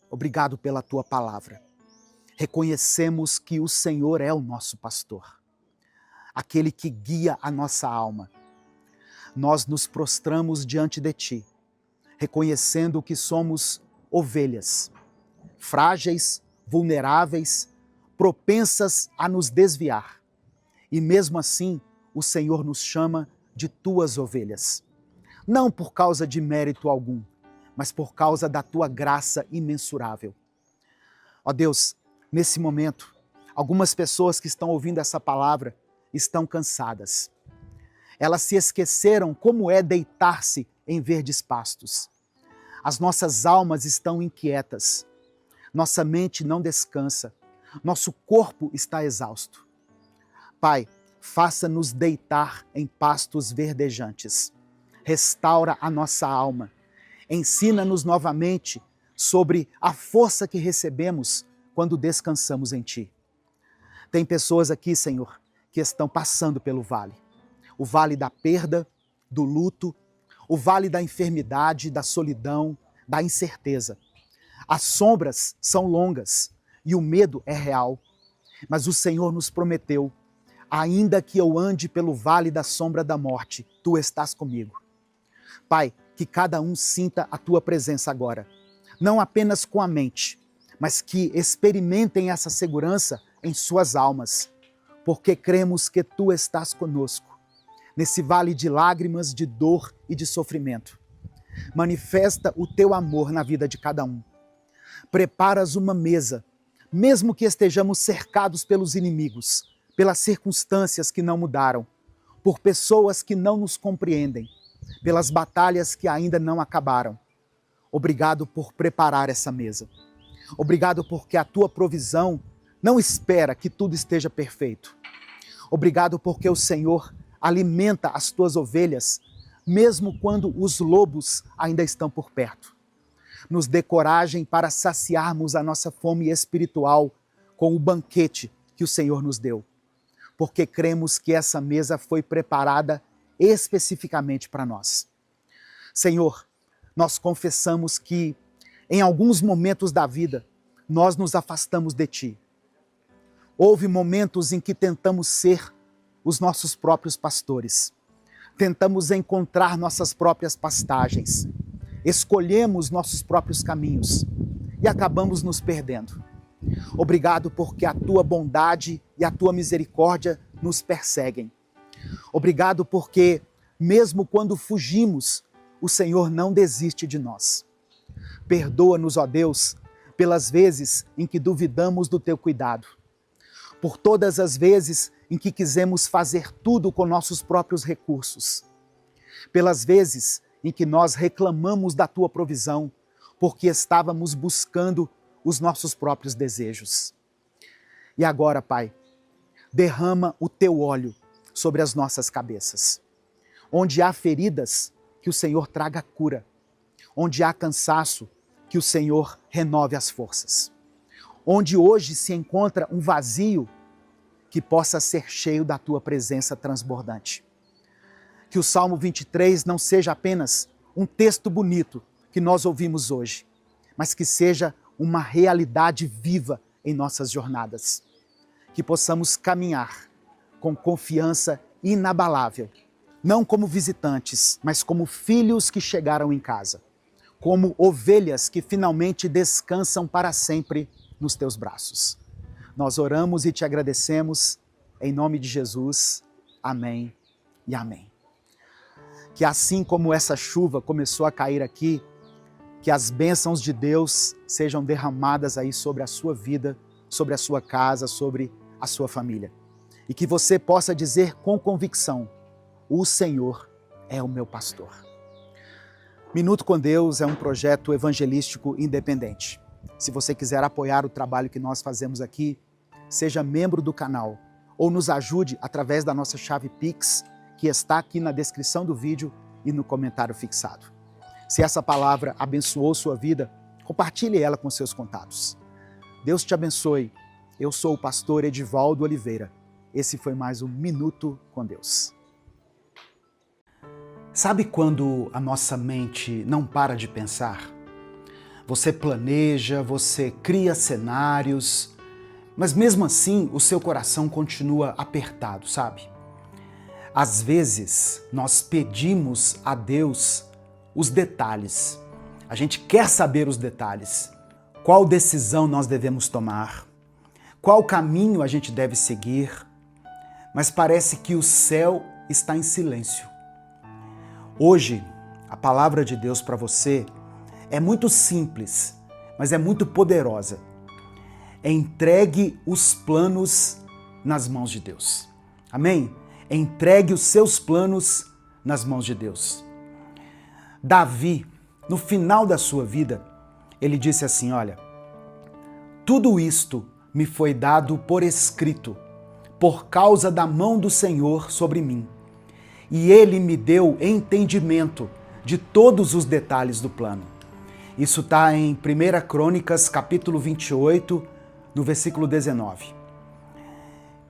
Speaker 1: obrigado pela tua palavra. Reconhecemos que o Senhor é o nosso pastor, aquele que guia a nossa alma. Nós nos prostramos diante de ti, reconhecendo que somos ovelhas, frágeis, vulneráveis, propensas a nos desviar. E mesmo assim, o Senhor nos chama de tuas ovelhas. Não por causa de mérito algum, mas por causa da tua graça imensurável. Ó Deus, nesse momento, algumas pessoas que estão ouvindo essa palavra estão cansadas. Elas se esqueceram como é deitar-se em verdes pastos. As nossas almas estão inquietas. Nossa mente não descansa. Nosso corpo está exausto. Pai, faça-nos deitar em pastos verdejantes. Restaura a nossa alma. Ensina-nos novamente sobre a força que recebemos quando descansamos em Ti. Tem pessoas aqui, Senhor, que estão passando pelo vale. O vale da perda, do luto, o vale da enfermidade, da solidão, da incerteza. As sombras são longas e o medo é real. Mas o Senhor nos prometeu: ainda que eu ande pelo vale da sombra da morte, tu estás comigo. Pai, que cada um sinta a tua presença agora, não apenas com a mente, mas que experimentem essa segurança em suas almas, porque cremos que tu estás conosco, nesse vale de lágrimas, de dor e de sofrimento. Manifesta o teu amor na vida de cada um. Preparas uma mesa, mesmo que estejamos cercados pelos inimigos, pelas circunstâncias que não mudaram, por pessoas que não nos compreendem, pelas batalhas que ainda não acabaram. Obrigado por preparar essa mesa. Obrigado porque a tua provisão não espera que tudo esteja perfeito. Obrigado porque o Senhor alimenta as tuas ovelhas, mesmo quando os lobos ainda estão por perto. Nos dê coragem para saciarmos a nossa fome espiritual com o banquete que o Senhor nos deu, porque cremos que essa mesa foi preparada especificamente para nós. Senhor, nós confessamos que em alguns momentos da vida nós nos afastamos de Ti. Houve momentos em que tentamos ser os nossos próprios pastores, tentamos encontrar nossas próprias pastagens, escolhemos nossos próprios caminhos e acabamos nos perdendo. Obrigado porque a Tua bondade e a Tua misericórdia nos perseguem. Obrigado porque, mesmo quando fugimos, o Senhor não desiste de nós. Perdoa-nos, ó Deus, pelas vezes em que duvidamos do Teu cuidado, por todas as vezes em que quisemos fazer tudo com nossos próprios recursos, pelas vezes em que nós reclamamos da Tua provisão, porque estávamos buscando os nossos próprios desejos. E agora, Pai, derrama o Teu óleo sobre as nossas cabeças. Onde há feridas, que o Senhor traga cura. Onde há cansaço, que o Senhor renove as forças. Onde hoje se encontra um vazio, que possa ser cheio da Tua presença transbordante. Que o Salmo 23 não seja apenas um texto bonito que nós ouvimos hoje, mas que seja uma realidade viva em nossas jornadas. Que possamos caminhar com confiança inabalável, não como visitantes, mas como filhos que chegaram em casa, como ovelhas que finalmente descansam para sempre nos Teus braços. Nós oramos e Te agradecemos, em nome de Jesus. Amém e amém. Que assim como essa chuva começou a cair aqui, que as bênçãos de Deus sejam derramadas aí sobre a sua vida, sobre a sua casa, sobre a sua família. E que você possa dizer com convicção: o Senhor é o meu pastor. Minuto com Deus é um projeto evangelístico independente. Se você quiser apoiar o trabalho que nós fazemos aqui, seja membro do canal ou nos ajude através da nossa chave Pix, que está aqui na descrição do vídeo e no comentário fixado. Se essa palavra abençoou sua vida, compartilhe ela com seus contatos. Deus te abençoe. Eu sou o pastor Edivaldo Oliveira. Esse foi mais um Minuto com Deus. Sabe quando a nossa mente não para de pensar? Você planeja, você cria cenários, mas mesmo assim o seu coração continua apertado, sabe? Às vezes nós pedimos a Deus os detalhes. A gente quer saber os detalhes. Qual decisão nós devemos tomar? Qual caminho a gente deve seguir? Mas parece que o céu está em silêncio. Hoje, a palavra de Deus para você é muito simples, mas é muito poderosa. Entregue os planos nas mãos de Deus. Amém? Entregue os seus planos nas mãos de Deus. Davi, no final da sua vida, ele disse assim: olha, tudo isto me foi dado por escrito, por causa da mão do Senhor sobre mim. E Ele me deu entendimento de todos os detalhes do plano. Isso está em 1 Crônicas, capítulo 28, no versículo 19.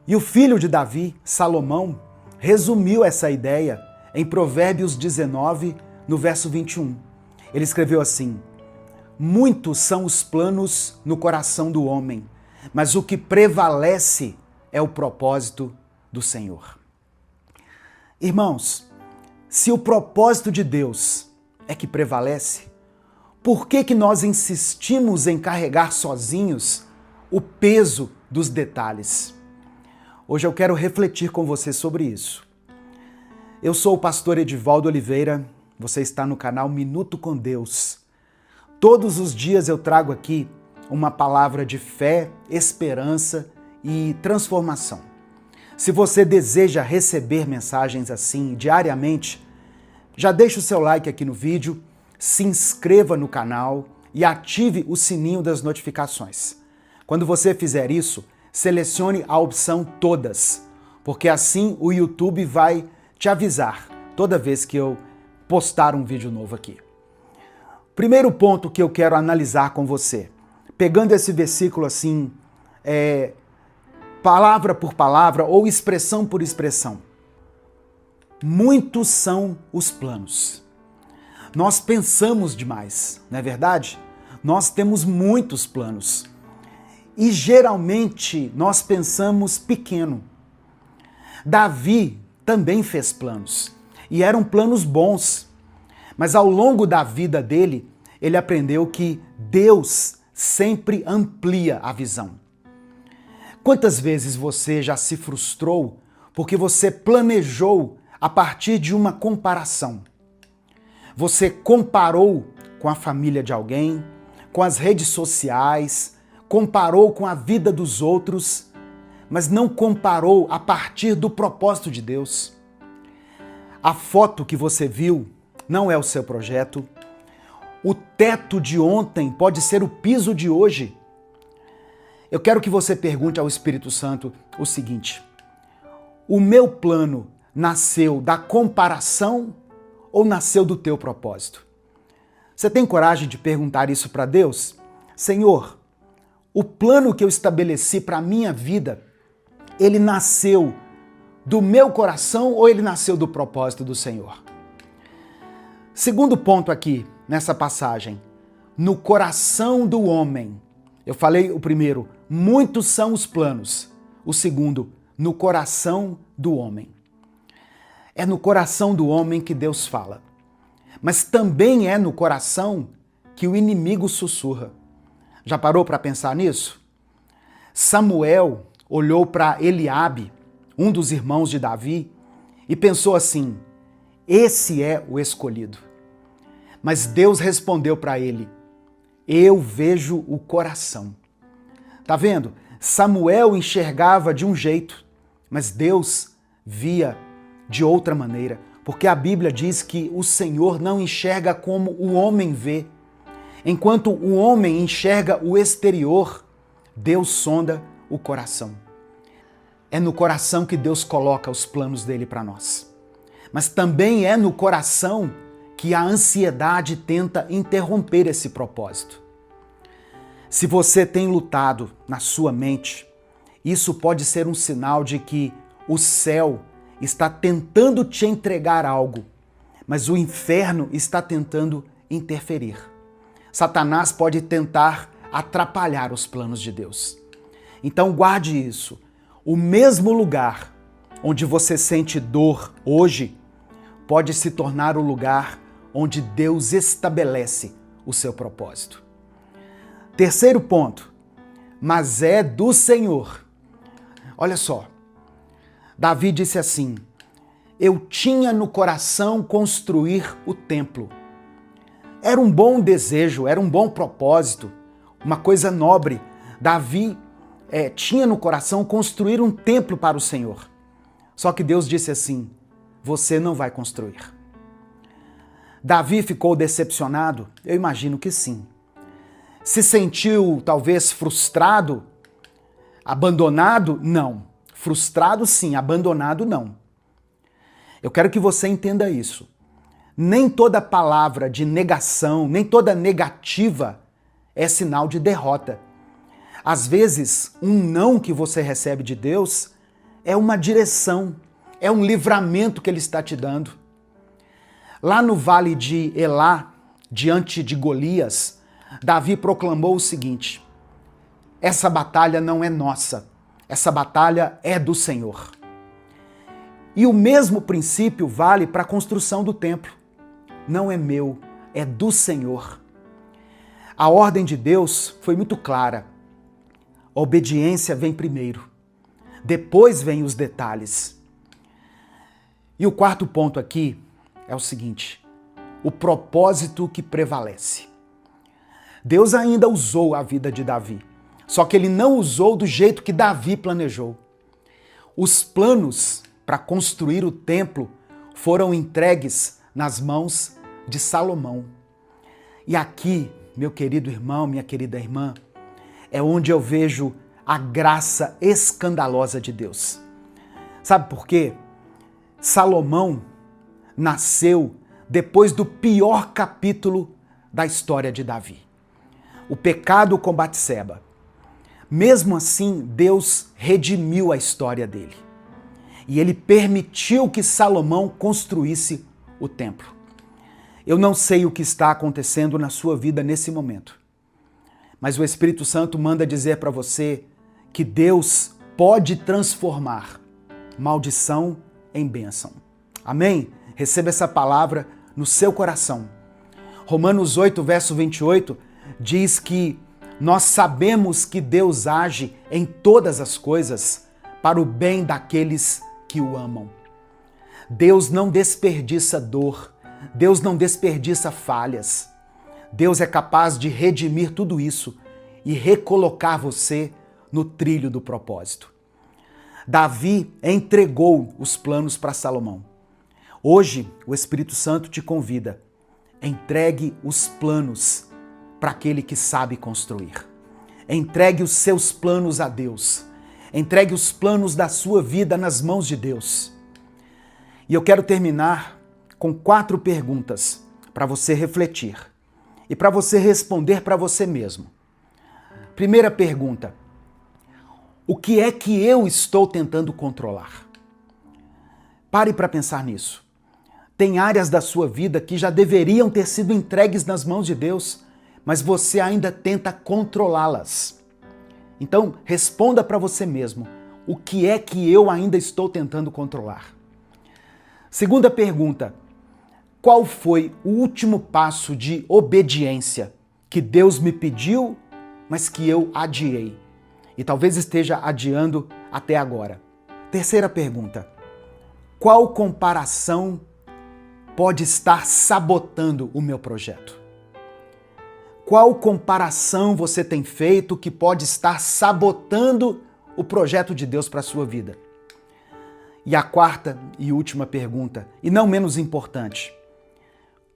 Speaker 1: E o filho de Davi, Salomão, resumiu essa ideia em Provérbios 19, no verso 21. Ele escreveu assim: muitos são os planos no coração do homem, mas o que prevalece é o propósito do Senhor. Irmãos, se o propósito de Deus é que prevalece, por que nós insistimos em carregar sozinhos o peso dos detalhes? Hoje eu quero refletir com você sobre isso. Eu sou o pastor Edivaldo Oliveira, você está no canal Minuto com Deus. Todos os dias eu trago aqui uma palavra de fé, esperança e transformação. Se você deseja receber mensagens assim diariamente, já deixa o seu like aqui no vídeo, se inscreva no canal e ative o sininho das notificações. Quando você fizer isso, selecione a opção Todas, porque assim o YouTube vai te avisar toda vez que eu postar um vídeo novo aqui. Primeiro ponto que eu quero analisar com você, pegando esse versículo assim, palavra por palavra ou expressão por expressão. Muitos são os planos. Nós pensamos demais, não é verdade? Nós temos muitos planos. E geralmente nós pensamos pequeno. Davi também fez planos, e eram planos bons. Mas ao longo da vida dele, ele aprendeu que Deus sempre amplia a visão. Quantas vezes você já se frustrou porque você planejou a partir de uma comparação? Você comparou com a família de alguém, com as redes sociais, comparou com a vida dos outros, mas não comparou a partir do propósito de Deus. A foto que você viu não é o seu projeto. O teto de ontem pode ser o piso de hoje. Eu quero que você pergunte ao Espírito Santo o seguinte: o meu plano nasceu da comparação ou nasceu do teu propósito? Você tem coragem de perguntar isso para Deus? Senhor, o plano que eu estabeleci para a minha vida, ele nasceu do meu coração ou ele nasceu do propósito do Senhor? Segundo ponto aqui, nessa passagem, no coração do homem. Eu falei o primeiro, muitos são os planos. O segundo, no coração do homem. É no coração do homem que Deus fala. Mas também é no coração que o inimigo sussurra. Já parou para pensar nisso? Samuel olhou para Eliabe, um dos irmãos de Davi, e pensou assim: esse é o escolhido. Mas Deus respondeu para ele: eu vejo o coração. Tá vendo? Samuel enxergava de um jeito, mas Deus via de outra maneira, porque a Bíblia diz que o Senhor não enxerga como o homem vê. Enquanto o homem enxerga o exterior, Deus sonda o coração. É no coração que Deus coloca os planos dele para nós. Mas também é no coração que a ansiedade tenta interromper esse propósito. Se você tem lutado na sua mente, isso pode ser um sinal de que o céu está tentando te entregar algo, mas o inferno está tentando interferir. Satanás pode tentar atrapalhar os planos de Deus. Então guarde isso. O mesmo lugar onde você sente dor hoje pode se tornar o lugar onde Deus estabelece o seu propósito. Terceiro ponto, mas é do Senhor. Olha só, Davi disse assim: eu tinha no coração construir o templo. Era um bom desejo, era um bom propósito, uma coisa nobre. Davi tinha no coração construir um templo para o Senhor. Só que Deus disse assim: você não vai construir. Davi ficou decepcionado? Eu imagino que sim. Se sentiu talvez frustrado? Abandonado? Não. Frustrado sim, abandonado não. Eu quero que você entenda isso. Nem toda palavra de negação, nem toda negativa é sinal de derrota. Às vezes, um não que você recebe de Deus é uma direção, é um livramento que Ele está te dando. Lá no vale de Elá, diante de Golias, Davi proclamou o seguinte: essa batalha não é nossa, essa batalha é do Senhor. E o mesmo princípio vale para a construção do templo. Não é meu, é do Senhor. A ordem de Deus foi muito clara. A obediência vem primeiro, depois vem os detalhes. E o quarto ponto aqui é o seguinte: o propósito que prevalece. Deus ainda usou a vida de Davi, só que ele não usou do jeito que Davi planejou. Os planos para construir o templo foram entregues nas mãos de Salomão. E aqui, meu querido irmão, minha querida irmã, é onde eu vejo a graça escandalosa de Deus. Sabe por quê? Salomão nasceu depois do pior capítulo da história de Davi. O pecado com Batseba. Mesmo assim, Deus redimiu a história dele. E ele permitiu que Salomão construísse o templo. Eu não sei o que está acontecendo na sua vida nesse momento, mas o Espírito Santo manda dizer para você que Deus pode transformar maldição em bênção. Amém? Receba essa palavra no seu coração. Romanos 8, verso 28, diz que nós sabemos que Deus age em todas as coisas para o bem daqueles que o amam. Deus não desperdiça dor, Deus não desperdiça falhas. Deus é capaz de redimir tudo isso e recolocar você no trilho do propósito. Davi entregou os planos para Salomão. Hoje, o Espírito Santo te convida: entregue os planos para aquele que sabe construir. Entregue os seus planos a Deus. Entregue os planos da sua vida nas mãos de Deus. E eu quero terminar com 4 perguntas para você refletir e para você responder para você mesmo. Primeira pergunta: o que é que eu estou tentando controlar? Pare para pensar nisso. Tem áreas da sua vida que já deveriam ter sido entregues nas mãos de Deus, mas você ainda tenta controlá-las. Então, responda para você mesmo: o que é que eu ainda estou tentando controlar? Segunda pergunta: qual foi o último passo de obediência que Deus me pediu, mas que eu adiei? E talvez esteja adiando até agora. Terceira pergunta: qual comparação pode estar sabotando o meu projeto? Qual comparação você tem feito que pode estar sabotando o projeto de Deus para a sua vida? E a quarta e última pergunta, e não menos importante: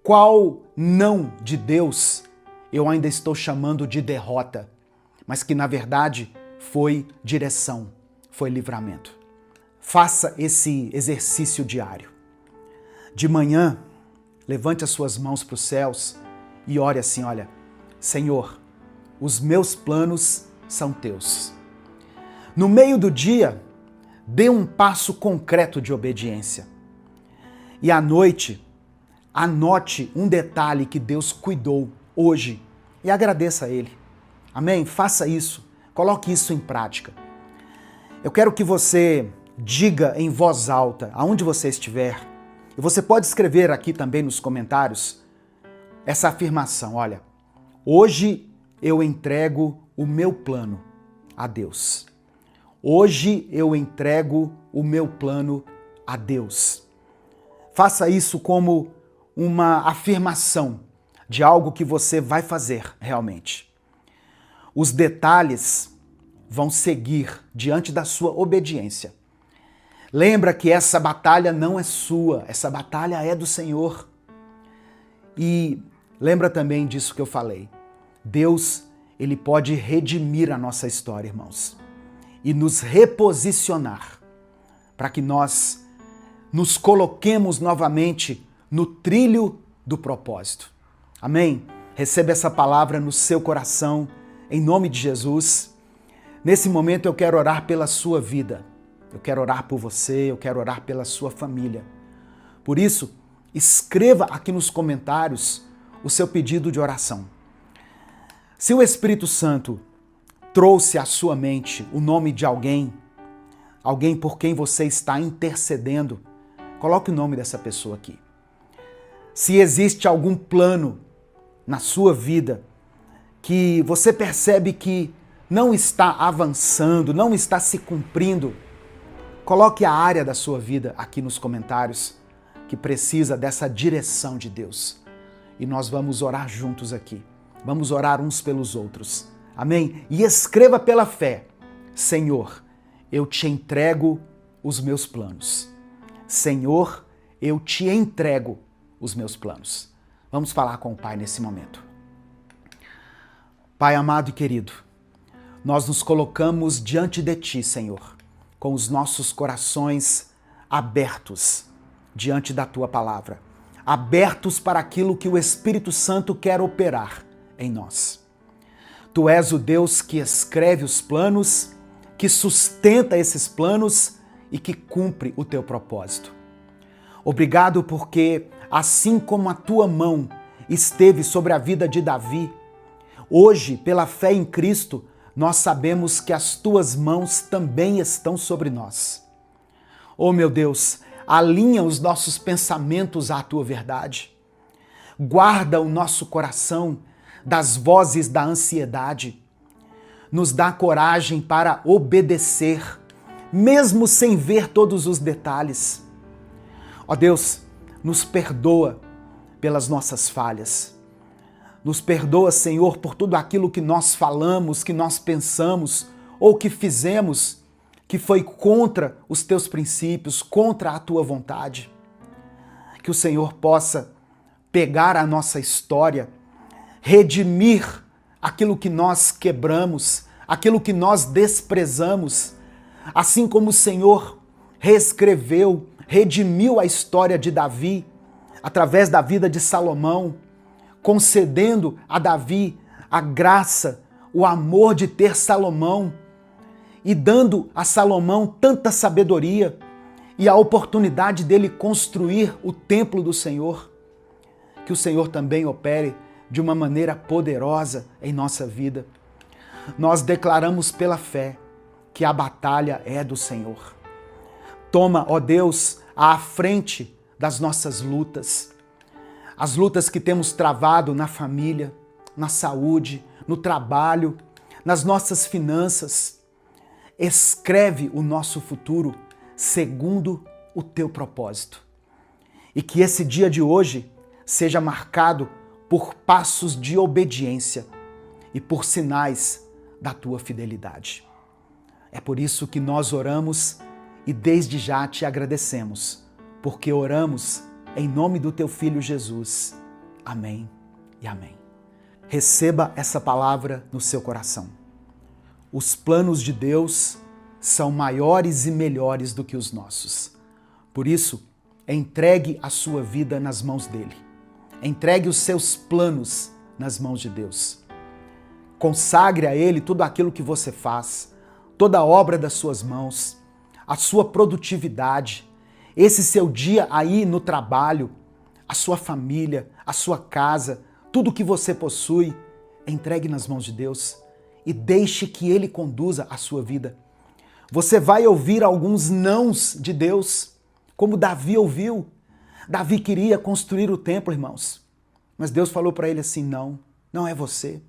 Speaker 1: qual não de Deus eu ainda estou chamando de derrota, mas que na verdade foi direção, foi livramento? Faça esse exercício diário. De manhã, levante as suas mãos para os céus e ore assim: olha, Senhor, os meus planos são teus. No meio do dia, dê um passo concreto de obediência. E à noite, anote um detalhe que Deus cuidou hoje e agradeça a Ele. Amém? Faça isso, coloque isso em prática. Eu quero que você diga em voz alta, aonde você estiver, e você pode escrever aqui também nos comentários essa afirmação: olha, hoje eu entrego o meu plano a Deus. Hoje eu entrego o meu plano a Deus. Faça isso como uma afirmação de algo que você vai fazer realmente. Os detalhes vão seguir diante da sua obediência. Lembra que essa batalha não é sua, essa batalha é do Senhor. E lembra também disso que eu falei. Deus, Ele pode redimir a nossa história, irmãos, e nos reposicionar para que nós nos coloquemos novamente no trilho do propósito. Amém? Receba essa palavra no seu coração, em nome de Jesus. Nesse momento eu quero orar pela sua vida. Eu quero orar por você, eu quero orar pela sua família. Por isso, escreva aqui nos comentários o seu pedido de oração. Se o Espírito Santo trouxe à sua mente o nome de alguém por quem você está intercedendo, coloque o nome dessa pessoa aqui. Se existe algum plano na sua vida que você percebe que não está avançando, não está se cumprindo, coloque a área da sua vida aqui nos comentários que precisa dessa direção de Deus. E nós vamos orar juntos aqui. Vamos orar uns pelos outros. Amém? E escreva pela fé: Senhor, eu te entrego os meus planos. Senhor, eu te entrego os meus planos. Vamos falar com o Pai nesse momento. Pai amado e querido, nós nos colocamos diante de Ti, Senhor, com os nossos corações abertos diante da Tua palavra, abertos para aquilo que o Espírito Santo quer operar em nós. Tu és o Deus que escreve os planos, que sustenta esses planos e que cumpre o Teu propósito. Obrigado porque, assim como a Tua mão esteve sobre a vida de Davi, hoje, pela fé em Cristo, nós sabemos que as Tuas mãos também estão sobre nós. Oh meu Deus, alinha os nossos pensamentos à Tua verdade. Guarda o nosso coração das vozes da ansiedade. Nos dá coragem para obedecer, mesmo sem ver todos os detalhes. Ó Deus, nos perdoa pelas nossas falhas. Nos perdoa, Senhor, por tudo aquilo que nós falamos, que nós pensamos ou que fizemos que foi contra os Teus princípios, contra a Tua vontade. Que o Senhor possa pegar a nossa história, redimir aquilo que nós quebramos, aquilo que nós desprezamos, assim como o Senhor reescreveu, redimiu a história de Davi através da vida de Salomão, concedendo a Davi a graça, o amor de ter Salomão e dando a Salomão tanta sabedoria e a oportunidade dele construir o templo do Senhor. Que o Senhor também opere de uma maneira poderosa em nossa vida. Nós declaramos pela fé que a batalha é do Senhor. Toma, ó Deus, à frente das nossas lutas. As lutas que temos travado na família, na saúde, no trabalho, nas nossas finanças. Escreve o nosso futuro segundo o Teu propósito. E que esse dia de hoje seja marcado por passos de obediência e por sinais da Tua fidelidade. É por isso que nós oramos e desde já Te agradecemos, porque oramos em nome do Teu Filho Jesus. Amém e amém. Receba essa palavra no seu coração. Os planos de Deus são maiores e melhores do que os nossos. Por isso, entregue a sua vida nas mãos dele. Entregue os seus planos nas mãos de Deus. Consagre a Ele tudo aquilo que você faz, toda a obra das suas mãos, a sua produtividade, esse seu dia aí no trabalho, a sua família, a sua casa, tudo que você possui, entregue nas mãos de Deus e deixe que Ele conduza a sua vida. Você vai ouvir alguns nãos de Deus, como Davi ouviu. Davi queria construir o templo, irmãos, mas Deus falou para ele assim: não é você.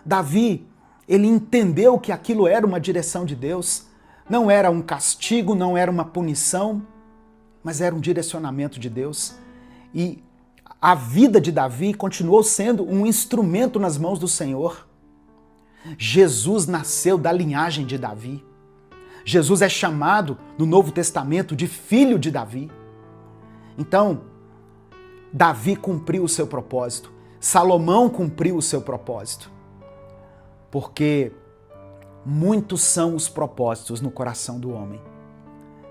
Speaker 1: Davi, ele entendeu que aquilo era uma direção de Deus, não era um castigo, não era uma punição, mas era um direcionamento de Deus. E a vida de Davi continuou sendo um instrumento nas mãos do Senhor. Jesus nasceu da linhagem de Davi. Jesus é chamado no Novo Testamento de filho de Davi. Então, Davi cumpriu o seu propósito. Salomão cumpriu o seu propósito. Porque muitos são os propósitos no coração do homem,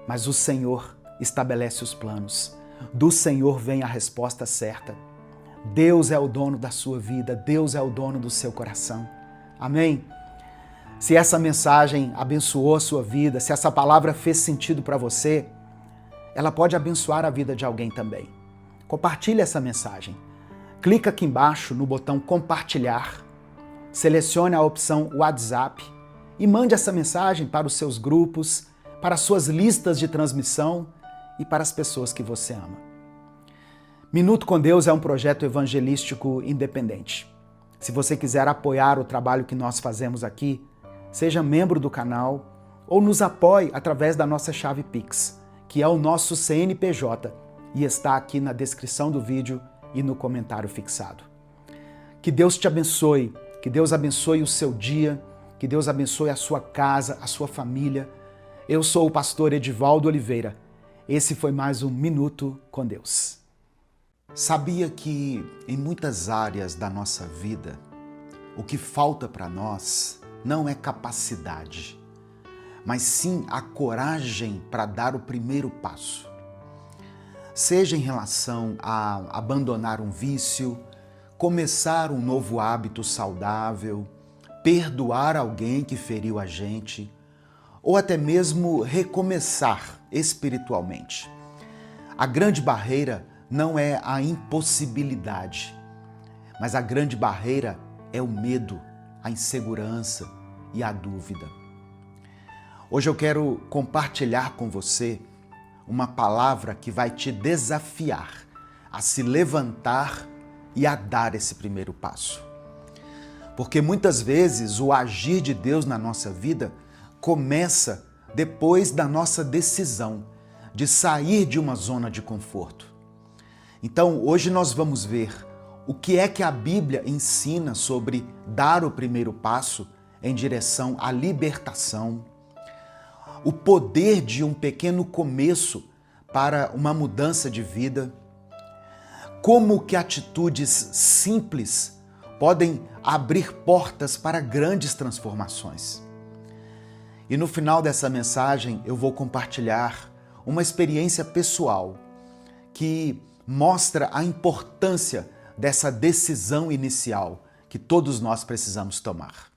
Speaker 1: mas o Senhor estabelece os planos. Do Senhor vem a resposta certa. Deus é o dono da sua vida, Deus é o dono do seu coração. Amém? Se essa mensagem abençoou a sua vida, se essa palavra fez sentido para você, ela pode abençoar a vida de alguém também. Compartilhe essa mensagem. Clica aqui embaixo no botão compartilhar, selecione a opção WhatsApp e mande essa mensagem para os seus grupos, para as suas listas de transmissão e para as pessoas que você ama. Minuto com Deus é um projeto evangelístico independente. Se você quiser apoiar o trabalho que nós fazemos aqui, seja membro do canal ou nos apoie através da nossa chave Pix, que é o nosso CNPJ e está aqui na descrição do vídeo e no comentário fixado. Que Deus te abençoe, que Deus abençoe o seu dia, que Deus abençoe a sua casa, a sua família. Eu sou o pastor Edivaldo Oliveira. Esse foi mais um Minuto com Deus. Sabia que em muitas áreas da nossa vida, o que falta para nós não é capacidade, mas sim a coragem para dar o primeiro passo. Seja em relação a abandonar um vício, começar um novo hábito saudável, perdoar alguém que feriu a gente, ou até mesmo recomeçar espiritualmente. A grande barreira não é a impossibilidade, mas a grande barreira é o medo, a insegurança e a dúvida. Hoje eu quero compartilhar com você uma palavra que vai te desafiar a se levantar e a dar esse primeiro passo. Porque muitas vezes o agir de Deus na nossa vida começa depois da nossa decisão de sair de uma zona de conforto. Então, hoje nós vamos ver o que é que a Bíblia ensina sobre dar o primeiro passo em direção à libertação, o poder de um pequeno começo para uma mudança de vida, como que atitudes simples podem abrir portas para grandes transformações. E no final dessa mensagem eu vou compartilhar uma experiência pessoal que mostra a importância dessa decisão inicial que todos nós precisamos tomar.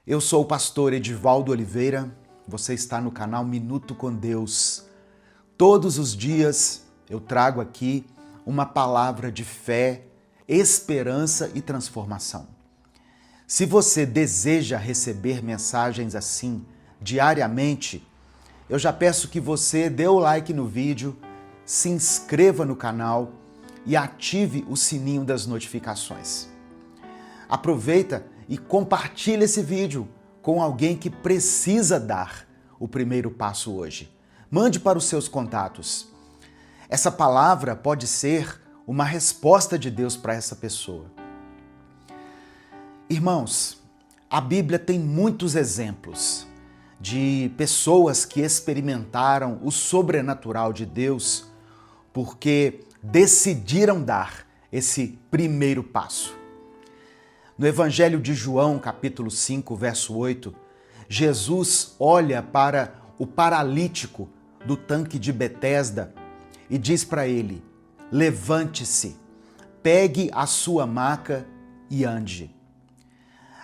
Speaker 1: Eu sou o pastor Edivaldo Oliveira, você está no canal Minuto com Deus. Todos os dias eu trago aqui uma palavra de fé, esperança e transformação. Se você deseja receber mensagens assim diariamente, eu já peço que você dê o like no vídeo, se inscreva no canal e ative o sininho das notificações. Aproveita e compartilhe esse vídeo com alguém que precisa dar o primeiro passo hoje. Mande para os seus contatos. Essa palavra pode ser uma resposta de Deus para essa pessoa. Irmãos, a Bíblia tem muitos exemplos de pessoas que experimentaram o sobrenatural de Deus porque decidiram dar esse primeiro passo. No Evangelho de João, capítulo 5, verso 8, Jesus olha para o paralítico do tanque de Betesda e diz para ele: levante-se, pegue a sua maca e ande.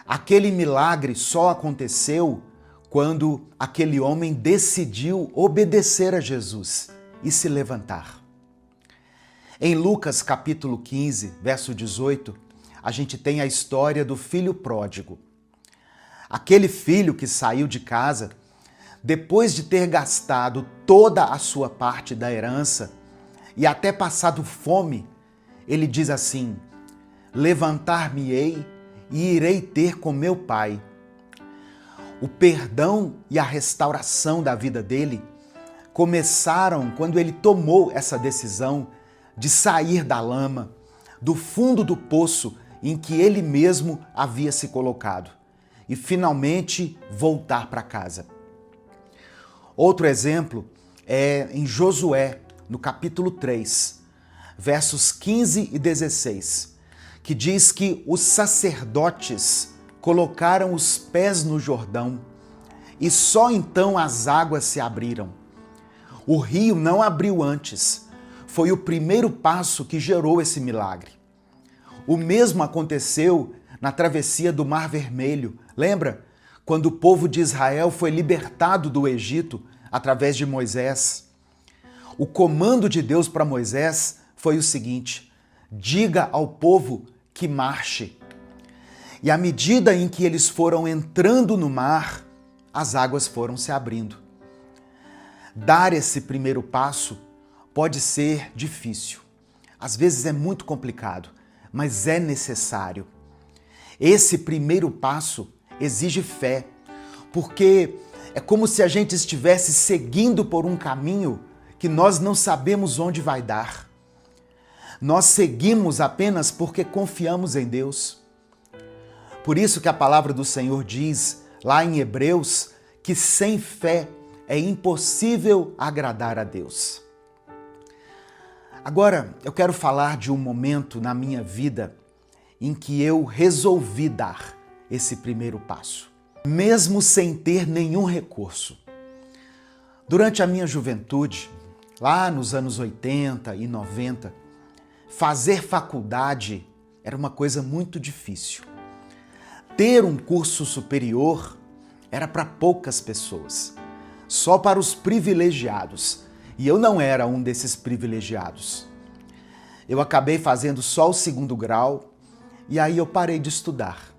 Speaker 1: Aquele milagre só aconteceu quando aquele homem decidiu obedecer a Jesus e se levantar. Em Lucas capítulo 15, verso 18, a gente tem a história do filho pródigo. Aquele filho que saiu de casa, depois de ter gastado toda a sua parte da herança e até passado fome, ele diz assim: levantar-me-ei e irei ter com meu pai. O perdão e a restauração da vida dele começaram quando ele tomou essa decisão de sair da lama, do fundo do poço em que ele mesmo havia se colocado, e finalmente voltar para casa. Outro exemplo é em Josué, no capítulo 3, versos 15 e 16, que diz que os sacerdotes colocaram os pés no Jordão e só então as águas se abriram. O rio não abriu antes. Foi o primeiro passo que gerou esse milagre. O mesmo aconteceu na travessia do Mar Vermelho. Lembra? quando o povo de Israel foi libertado do Egito através de Moisés. O comando de Deus para Moisés foi o seguinte: diga ao povo que marche. E à medida em que eles foram entrando no mar, as águas foram se abrindo. Dar esse primeiro passo pode ser difícil. Às vezes é muito complicado, mas é necessário. Esse primeiro passo exige fé, porque é como se a gente estivesse seguindo por um caminho que nós não sabemos onde vai dar. Nós seguimos apenas porque confiamos em Deus. Por isso que a palavra do Senhor diz, lá em Hebreus, que sem fé é impossível agradar a Deus. Agora, eu quero falar de um momento na minha vida em que eu resolvi dar esse primeiro passo, mesmo sem ter nenhum recurso. Durante a minha juventude, lá nos anos 80 e 90, fazer faculdade era uma coisa muito difícil. Ter um curso superior era para poucas pessoas, só para os privilegiados. E eu não era um desses privilegiados. Eu acabei fazendo só o 2º grau e aí eu parei de estudar,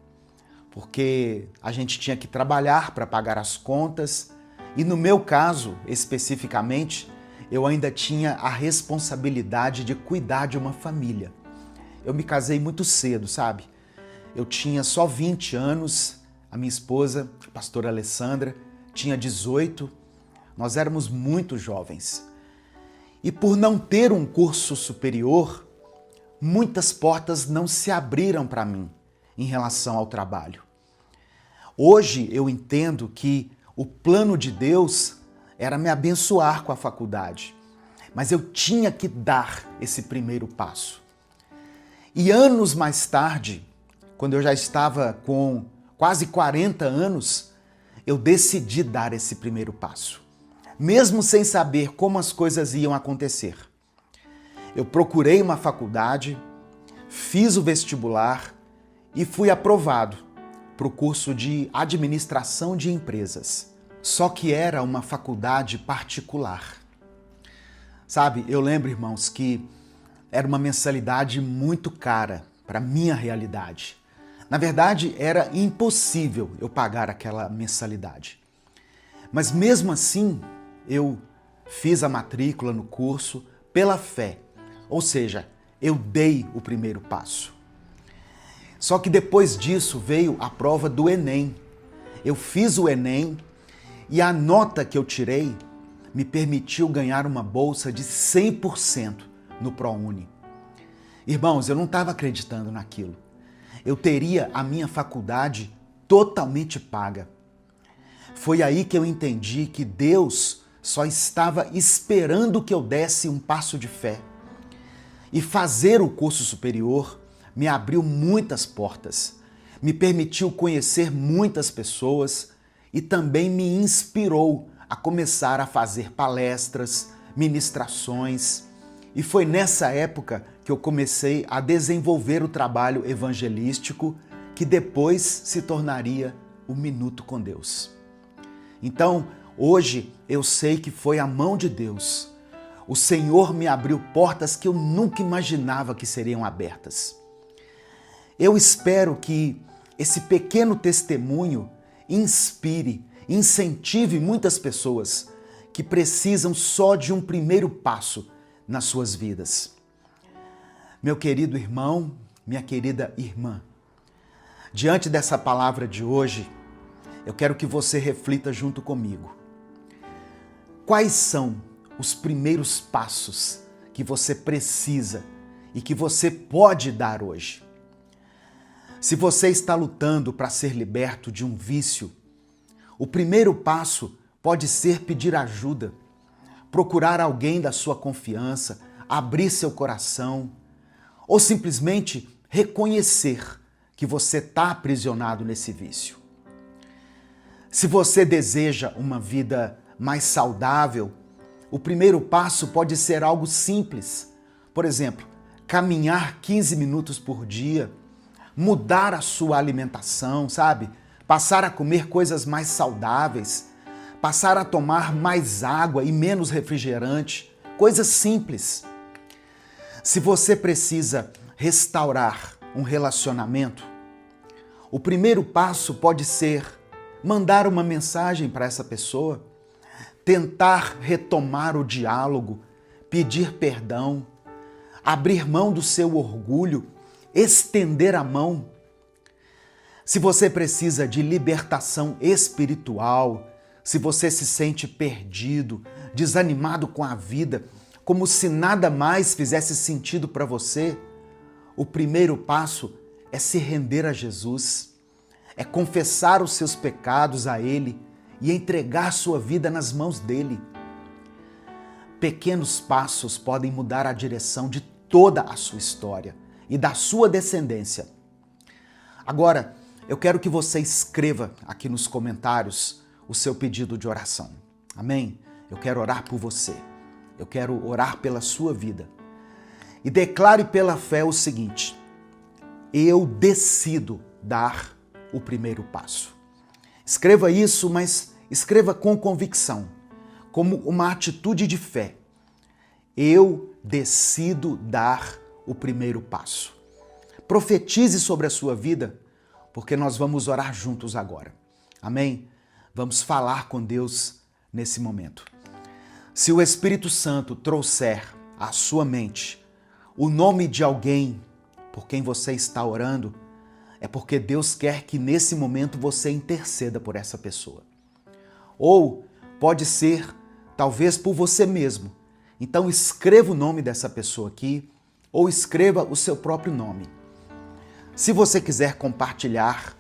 Speaker 1: porque a gente tinha que trabalhar para pagar as contas e no meu caso, especificamente, eu ainda tinha a responsabilidade de cuidar de uma família. Eu me casei muito cedo, sabe? Eu tinha só 20 anos, a minha esposa, a pastora Alessandra, tinha 18, nós éramos muito jovens. E por não ter um curso superior, muitas portas não se abriram para mim em relação ao trabalho. Hoje eu entendo que o plano de Deus era me abençoar com a faculdade, mas eu tinha que dar esse primeiro passo. E anos mais tarde, quando eu já estava com quase 40 anos, eu decidi dar esse primeiro passo, mesmo sem saber como as coisas iam acontecer. Eu procurei uma faculdade, fiz o vestibular e fui aprovado para o curso de Administração de Empresas. Só que era uma faculdade particular. Sabe, eu lembro, irmãos, que era uma mensalidade muito cara para a minha realidade. Na verdade, era impossível eu pagar aquela mensalidade. Mas mesmo assim, eu fiz a matrícula no curso pela fé. Ou seja, eu dei o primeiro passo. Só que depois disso veio a prova do Enem. Eu fiz o Enem e a nota que eu tirei me permitiu ganhar uma bolsa de 100% no ProUni. Irmãos, eu não estava acreditando naquilo. Eu teria a minha faculdade totalmente paga. Foi aí que eu entendi que Deus só estava esperando que eu desse um passo de fé. E fazer o curso superior me abriu muitas portas, me permitiu conhecer muitas pessoas e também me inspirou a começar a fazer palestras, ministrações. E foi nessa época que eu comecei a desenvolver o trabalho evangelístico que depois se tornaria o Minuto com Deus. Então, hoje eu sei que foi a mão de Deus. O Senhor me abriu portas que eu nunca imaginava que seriam abertas. Eu espero que esse pequeno testemunho inspire, incentive muitas pessoas que precisam só de um primeiro passo nas suas vidas. Meu querido irmão, minha querida irmã, diante dessa palavra de hoje, eu quero que você reflita junto comigo. Quais são os primeiros passos que você precisa e que você pode dar hoje? Se você está lutando para ser liberto de um vício, o primeiro passo pode ser pedir ajuda, procurar alguém da sua confiança, abrir seu coração ou simplesmente reconhecer que você está aprisionado nesse vício. Se você deseja uma vida mais saudável, o primeiro passo pode ser algo simples. Por exemplo, caminhar 15 minutos por dia, mudar a sua alimentação, sabe? passar a comer coisas mais saudáveis, passar a tomar mais água e menos refrigerante, coisas simples. Se você precisa restaurar um relacionamento, o primeiro passo pode ser mandar uma mensagem para essa pessoa, tentar retomar o diálogo, pedir perdão, abrir mão do seu orgulho, estender a mão. Se você precisa de libertação espiritual, se você se sente perdido, desanimado com a vida, como se nada mais fizesse sentido para você, o primeiro passo é se render a Jesus, é confessar os seus pecados a Ele e entregar sua vida nas mãos dele. Pequenos passos podem mudar a direção de toda a sua história e da sua descendência. Agora, eu quero que você escreva aqui nos comentários o seu pedido de oração. Amém? Eu quero orar por você. Eu quero orar pela sua vida. E declare pela fé o seguinte: eu decido dar o primeiro passo. Escreva isso, mas escreva com convicção, como uma atitude de fé. Eu decido dar o primeiro passo. Profetize sobre a sua vida, porque nós vamos orar juntos agora. Amém? Vamos falar com Deus nesse momento. Se o Espírito Santo trouxer à sua mente o nome de alguém por quem você está orando, é porque Deus quer que nesse momento você interceda por essa pessoa. Ou pode ser, talvez, por você mesmo. Então escreva o nome dessa pessoa aqui, ou escreva o seu próprio nome. Se você quiser compartilhar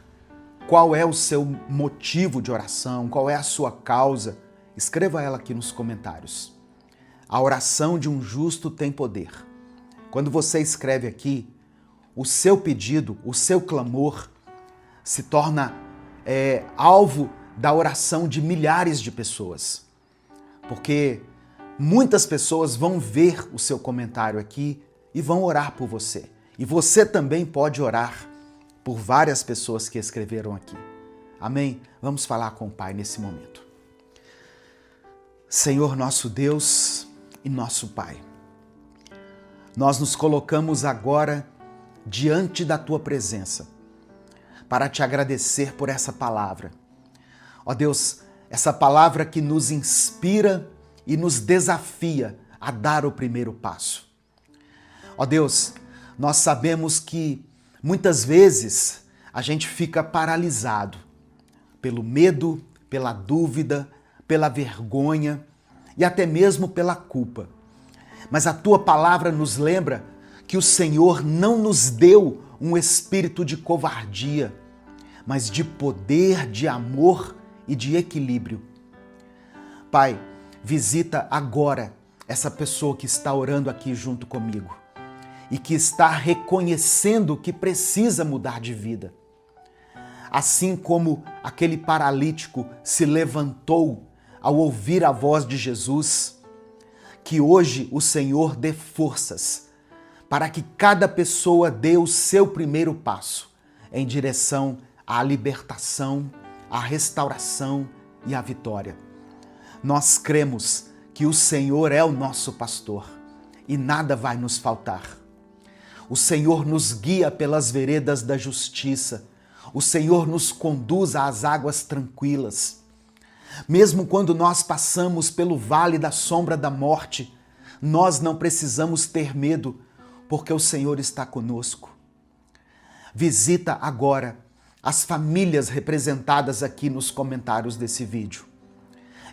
Speaker 1: qual é o seu motivo de oração, qual é a sua causa, escreva ela aqui nos comentários. A oração de um justo tem poder. Quando você escreve aqui, o seu pedido, o seu clamor se torna alvo da oração de milhares de pessoas. Porque muitas pessoas vão ver o seu comentário aqui e vão orar por você. E você também pode orar por várias pessoas que escreveram aqui. Amém? Vamos falar com o Pai nesse momento. Senhor nosso Deus e nosso Pai, nós nos colocamos agora diante da Tua presença para Te agradecer por essa palavra. Ó Deus, essa palavra que nos inspira e nos desafia a dar o primeiro passo. Ó Deus, nós sabemos que muitas vezes a gente fica paralisado pelo medo, pela dúvida, pela vergonha e até mesmo pela culpa. Mas a Tua palavra nos lembra que o Senhor não nos deu um espírito de covardia, mas de poder, de amor e de equilíbrio. Pai, visita agora essa pessoa que está orando aqui junto comigo e que está reconhecendo que precisa mudar de vida. Assim como aquele paralítico se levantou ao ouvir a voz de Jesus, que hoje o Senhor dê forças para que cada pessoa dê o seu primeiro passo em direção à libertação, à restauração e à vitória. Nós cremos que o Senhor é o nosso pastor e nada vai nos faltar. O Senhor nos guia pelas veredas da justiça. O Senhor nos conduz às águas tranquilas. Mesmo quando nós passamos pelo vale da sombra da morte, nós não precisamos ter medo, porque o Senhor está conosco. Visita agora as famílias representadas aqui nos comentários desse vídeo.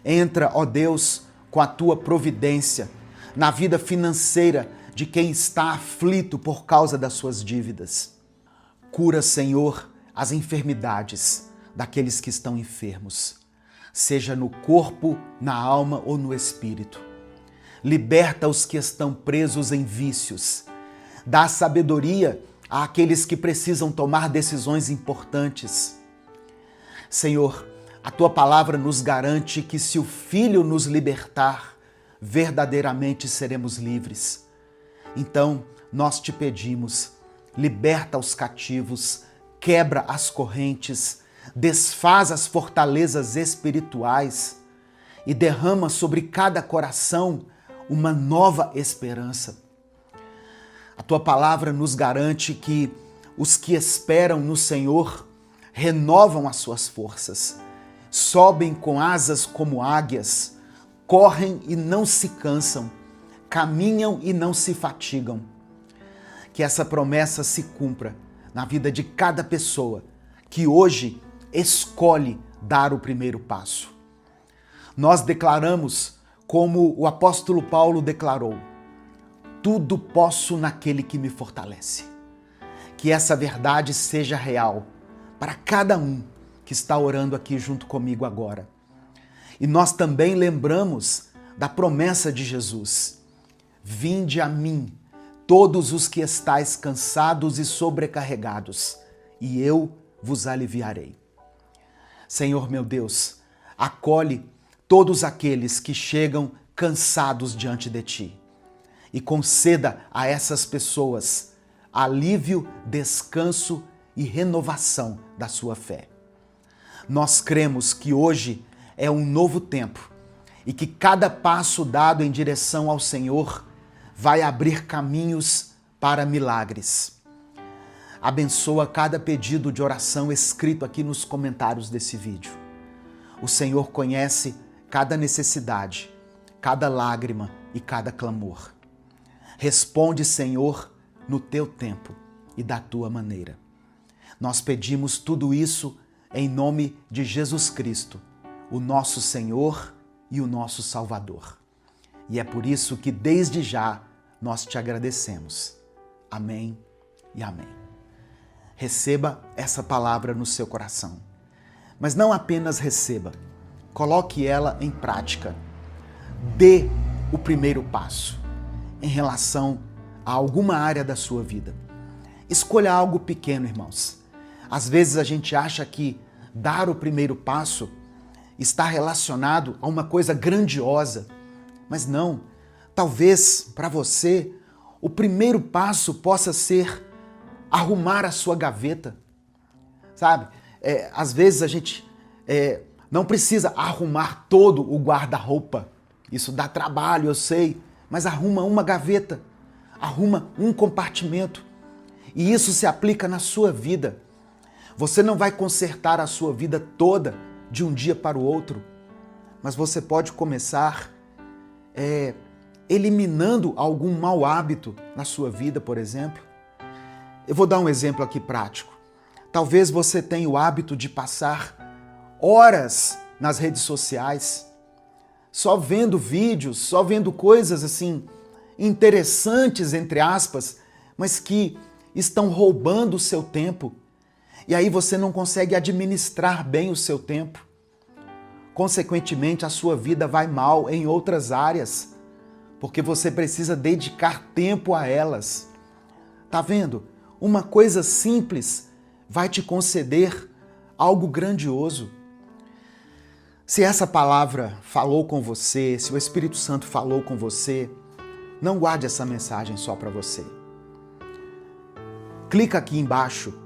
Speaker 1: Entra, ó Deus, com a Tua providência na vida financeira de quem está aflito por causa das suas dívidas. Cura, Senhor, as enfermidades daqueles que estão enfermos, seja no corpo, na alma ou no espírito. Liberta os que estão presos em vícios. Dá sabedoria àqueles que precisam tomar decisões importantes. Senhor, a Tua palavra nos garante que se o Filho nos libertar, verdadeiramente seremos livres. Então, nós Te pedimos, liberta os cativos, quebra as correntes, desfaz as fortalezas espirituais e derrama sobre cada coração uma nova esperança. A tua palavra nos garante que os que esperam no Senhor renovam as suas forças, sobem com asas como águias, correm e não se cansam, caminham e não se fatigam. Que essa promessa se cumpra na vida de cada pessoa que hoje escolhe dar o primeiro passo. Nós declaramos, como o apóstolo Paulo declarou: tudo posso naquele que me fortalece. Que essa verdade seja real para cada um que está orando aqui junto comigo agora. E nós também lembramos da promessa de Jesus: vinde a mim, todos os que estáis cansados e sobrecarregados, e eu vos aliviarei. Senhor meu Deus, acolhe todos aqueles que chegam cansados diante de ti e conceda a essas pessoas alívio, descanso e renovação da sua fé. Nós cremos que hoje é um novo tempo e que cada passo dado em direção ao Senhor vai abrir caminhos para milagres. Abençoa cada pedido de oração escrito aqui nos comentários desse vídeo. O Senhor conhece cada necessidade, cada lágrima e cada clamor. Responde, Senhor, no teu tempo e da tua maneira. Nós pedimos tudo isso em nome de Jesus Cristo, o nosso Senhor e o nosso Salvador. E é por isso que desde já nós te agradecemos. Amém e amém. Receba essa palavra no seu coração. Mas não apenas receba, coloque ela em prática. Dê o primeiro passo em relação a alguma área da sua vida. Escolha algo pequeno, irmãos. Às vezes a gente acha que dar o primeiro passo está relacionado a uma coisa grandiosa, mas não. Talvez para você o primeiro passo possa ser arrumar a sua gaveta, sabe? Às vezes a gente não precisa arrumar todo o guarda-roupa. Isso dá trabalho, eu sei, mas arruma uma gaveta, arruma um compartimento. E isso se aplica na sua vida. Você não vai consertar a sua vida toda de um dia para o outro, mas você pode começar eliminando algum mau hábito na sua vida, por exemplo. Eu vou dar um exemplo aqui prático. Talvez você tenha o hábito de passar horas nas redes sociais, só vendo vídeos, só vendo coisas assim interessantes, entre aspas, mas que estão roubando o seu tempo. E aí você não consegue administrar bem o seu tempo. Consequentemente, a sua vida vai mal em outras áreas, porque você precisa dedicar tempo a elas. Tá vendo? Uma coisa simples vai te conceder algo grandioso. Se essa palavra falou com você, se o Espírito Santo falou com você, não guarde essa mensagem só para você. Clica aqui embaixo,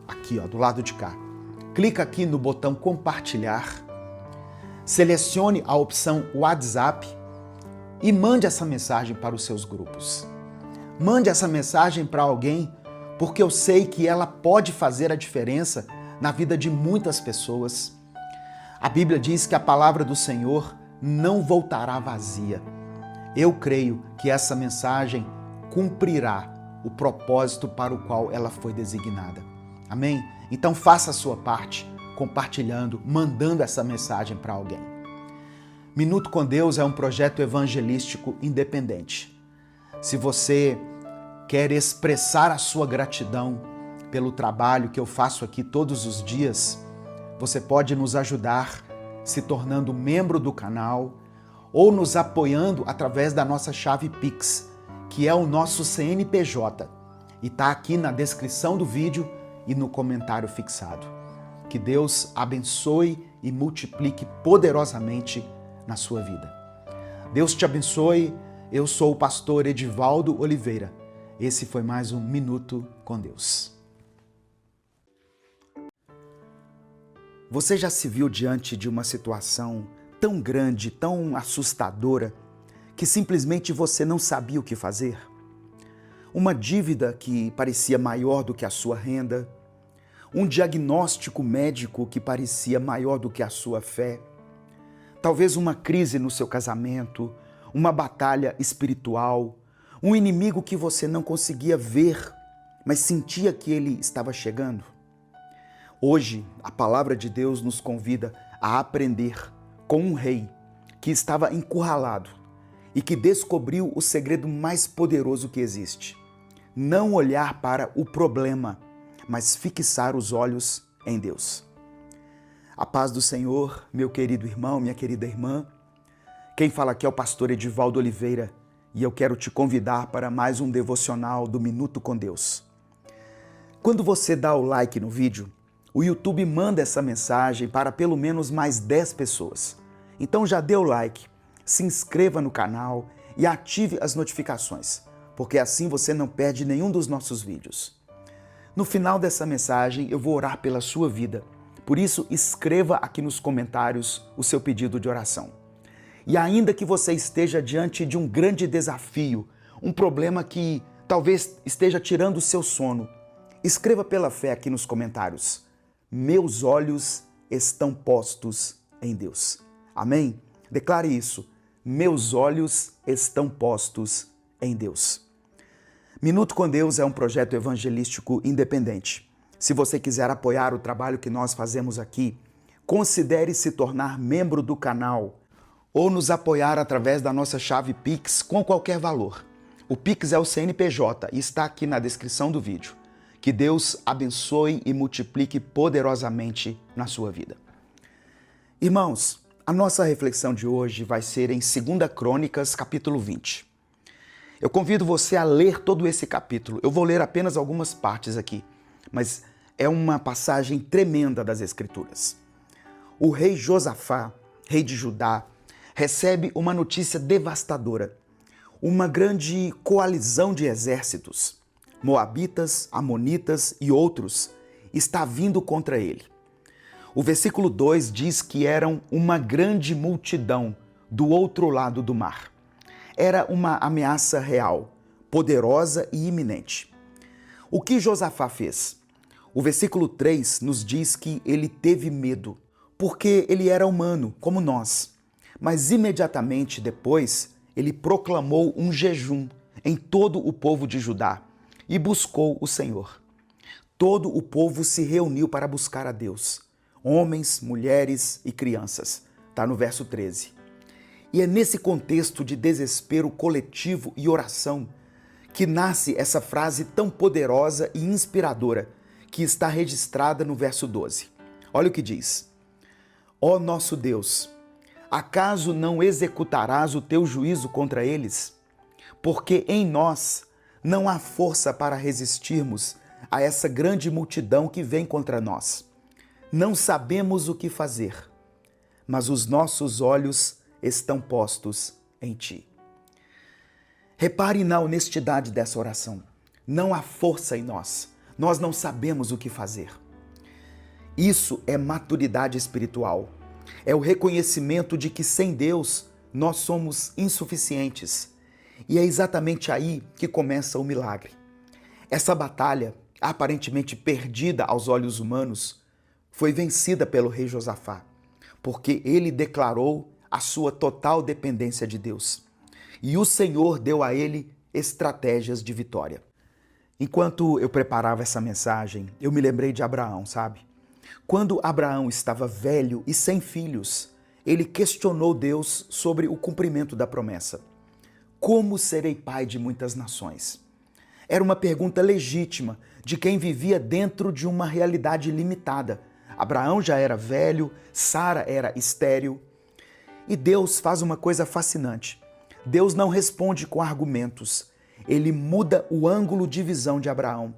Speaker 1: aqui ó, do lado de cá. Clica aqui no botão compartilhar, selecione a opção WhatsApp e mande essa mensagem para os seus grupos. Mande essa mensagem para alguém, porque eu sei que ela pode fazer a diferença na vida de muitas pessoas. A Bíblia diz que a palavra do Senhor não voltará vazia. Eu creio que essa mensagem cumprirá o propósito para o qual ela foi designada. Amém? Então faça a sua parte, compartilhando, mandando essa mensagem para alguém. Minuto com Deus é um projeto evangelístico independente. Se você quer expressar a sua gratidão pelo trabalho que eu faço aqui todos os dias, você pode nos ajudar se tornando membro do canal ou nos apoiando através da nossa chave Pix, que é o nosso CNPJ, e está aqui na descrição do vídeo e no comentário fixado. Que Deus abençoe e multiplique poderosamente na sua vida. Deus te abençoe. Eu sou o pastor Edivaldo Oliveira. Esse foi mais um Minuto com Deus. Você já se viu diante de uma situação tão grande, tão assustadora, que simplesmente você não sabia o que fazer? Uma dívida que parecia maior do que a sua renda, um diagnóstico médico que parecia maior do que a sua fé, talvez uma crise no seu casamento, uma batalha espiritual, um inimigo que você não conseguia ver, mas sentia que ele estava chegando. Hoje, a palavra de Deus nos convida a aprender com um rei que estava encurralado e que descobriu o segredo mais poderoso que existe. Não olhar para o problema, mas fixar os olhos em Deus. A paz do Senhor, meu querido irmão, minha querida irmã. Quem fala aqui é o pastor Edivaldo Oliveira e eu quero te convidar para mais um devocional do Minuto com Deus. Quando você dá o like no vídeo, o YouTube manda essa mensagem para pelo menos mais 10 pessoas. Então já dê o like, se inscreva no canal e ative as notificações, porque assim você não perde nenhum dos nossos vídeos. No final dessa mensagem eu vou orar pela sua vida, por isso escreva aqui nos comentários o seu pedido de oração. E ainda que você esteja diante de um grande desafio, um problema que talvez esteja tirando o seu sono, escreva pela fé aqui nos comentários: meus olhos estão postos em Deus. Amém? Declare isso. Meus olhos estão postos em Deus. Minuto com Deus é um projeto evangelístico independente. Se você quiser apoiar o trabalho que nós fazemos aqui, considere se tornar membro do canal ou nos apoiar através da nossa chave Pix com qualquer valor. O Pix é o CNPJ e está aqui na descrição do vídeo. Que Deus abençoe e multiplique poderosamente na sua vida. Irmãos, a nossa reflexão de hoje vai ser em 2 Crônicas, capítulo 20. Eu convido você a ler todo esse capítulo. Eu vou ler apenas algumas partes aqui, mas é uma passagem tremenda das Escrituras. O rei Josafá, rei de Judá, recebe uma notícia devastadora. Uma grande coalizão de exércitos, Moabitas, Amonitas e outros, está vindo contra ele. O versículo 2 diz que eram uma grande multidão do outro lado do mar. Era uma ameaça real, poderosa e iminente. O que Josafá fez? O versículo 3 nos diz que ele teve medo, porque ele era humano, como nós. Mas imediatamente depois, ele proclamou um jejum em todo o povo de Judá e buscou o Senhor. Todo o povo se reuniu para buscar a Deus, homens, mulheres e crianças. Está no verso 13. E é nesse contexto de desespero coletivo e oração que nasce essa frase tão poderosa e inspiradora que está registrada no verso 12. Olha o que diz: Ó nosso Deus, acaso não executarás o teu juízo contra eles? Porque em nós não há força para resistirmos a essa grande multidão que vem contra nós. Não sabemos o que fazer, mas os nossos olhos estão postos em Ti. Repare na honestidade dessa oração. Não há força em nós. Nós não sabemos o que fazer. Isso é maturidade espiritual. É o reconhecimento de que sem Deus nós somos insuficientes. E é exatamente aí que começa o milagre. Essa batalha, aparentemente perdida aos olhos humanos, foi vencida pelo rei Josafá, porque ele declarou a sua total dependência de Deus. E o Senhor deu a ele estratégias de vitória. Enquanto eu preparava essa mensagem, eu me lembrei de Abraão, sabe? Quando Abraão estava velho e sem filhos, ele questionou Deus sobre o cumprimento da promessa. Como serei pai de muitas nações? Era uma pergunta legítima de quem vivia dentro de uma realidade limitada. Abraão já era velho, Sara era estéril. E Deus faz uma coisa fascinante. Deus não responde com argumentos. Ele muda o ângulo de visão de Abraão.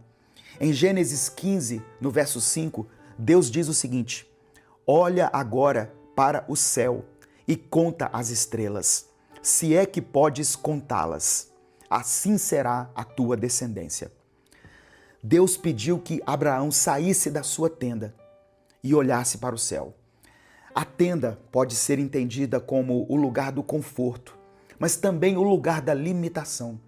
Speaker 1: Em Gênesis 15, no verso 5, Deus diz o seguinte: Olha agora para o céu e conta as estrelas, se é que podes contá-las. Assim será a tua descendência. Deus pediu que Abraão saísse da sua tenda e olhasse para o céu. A tenda pode ser entendida como o lugar do conforto, mas também o lugar da limitação.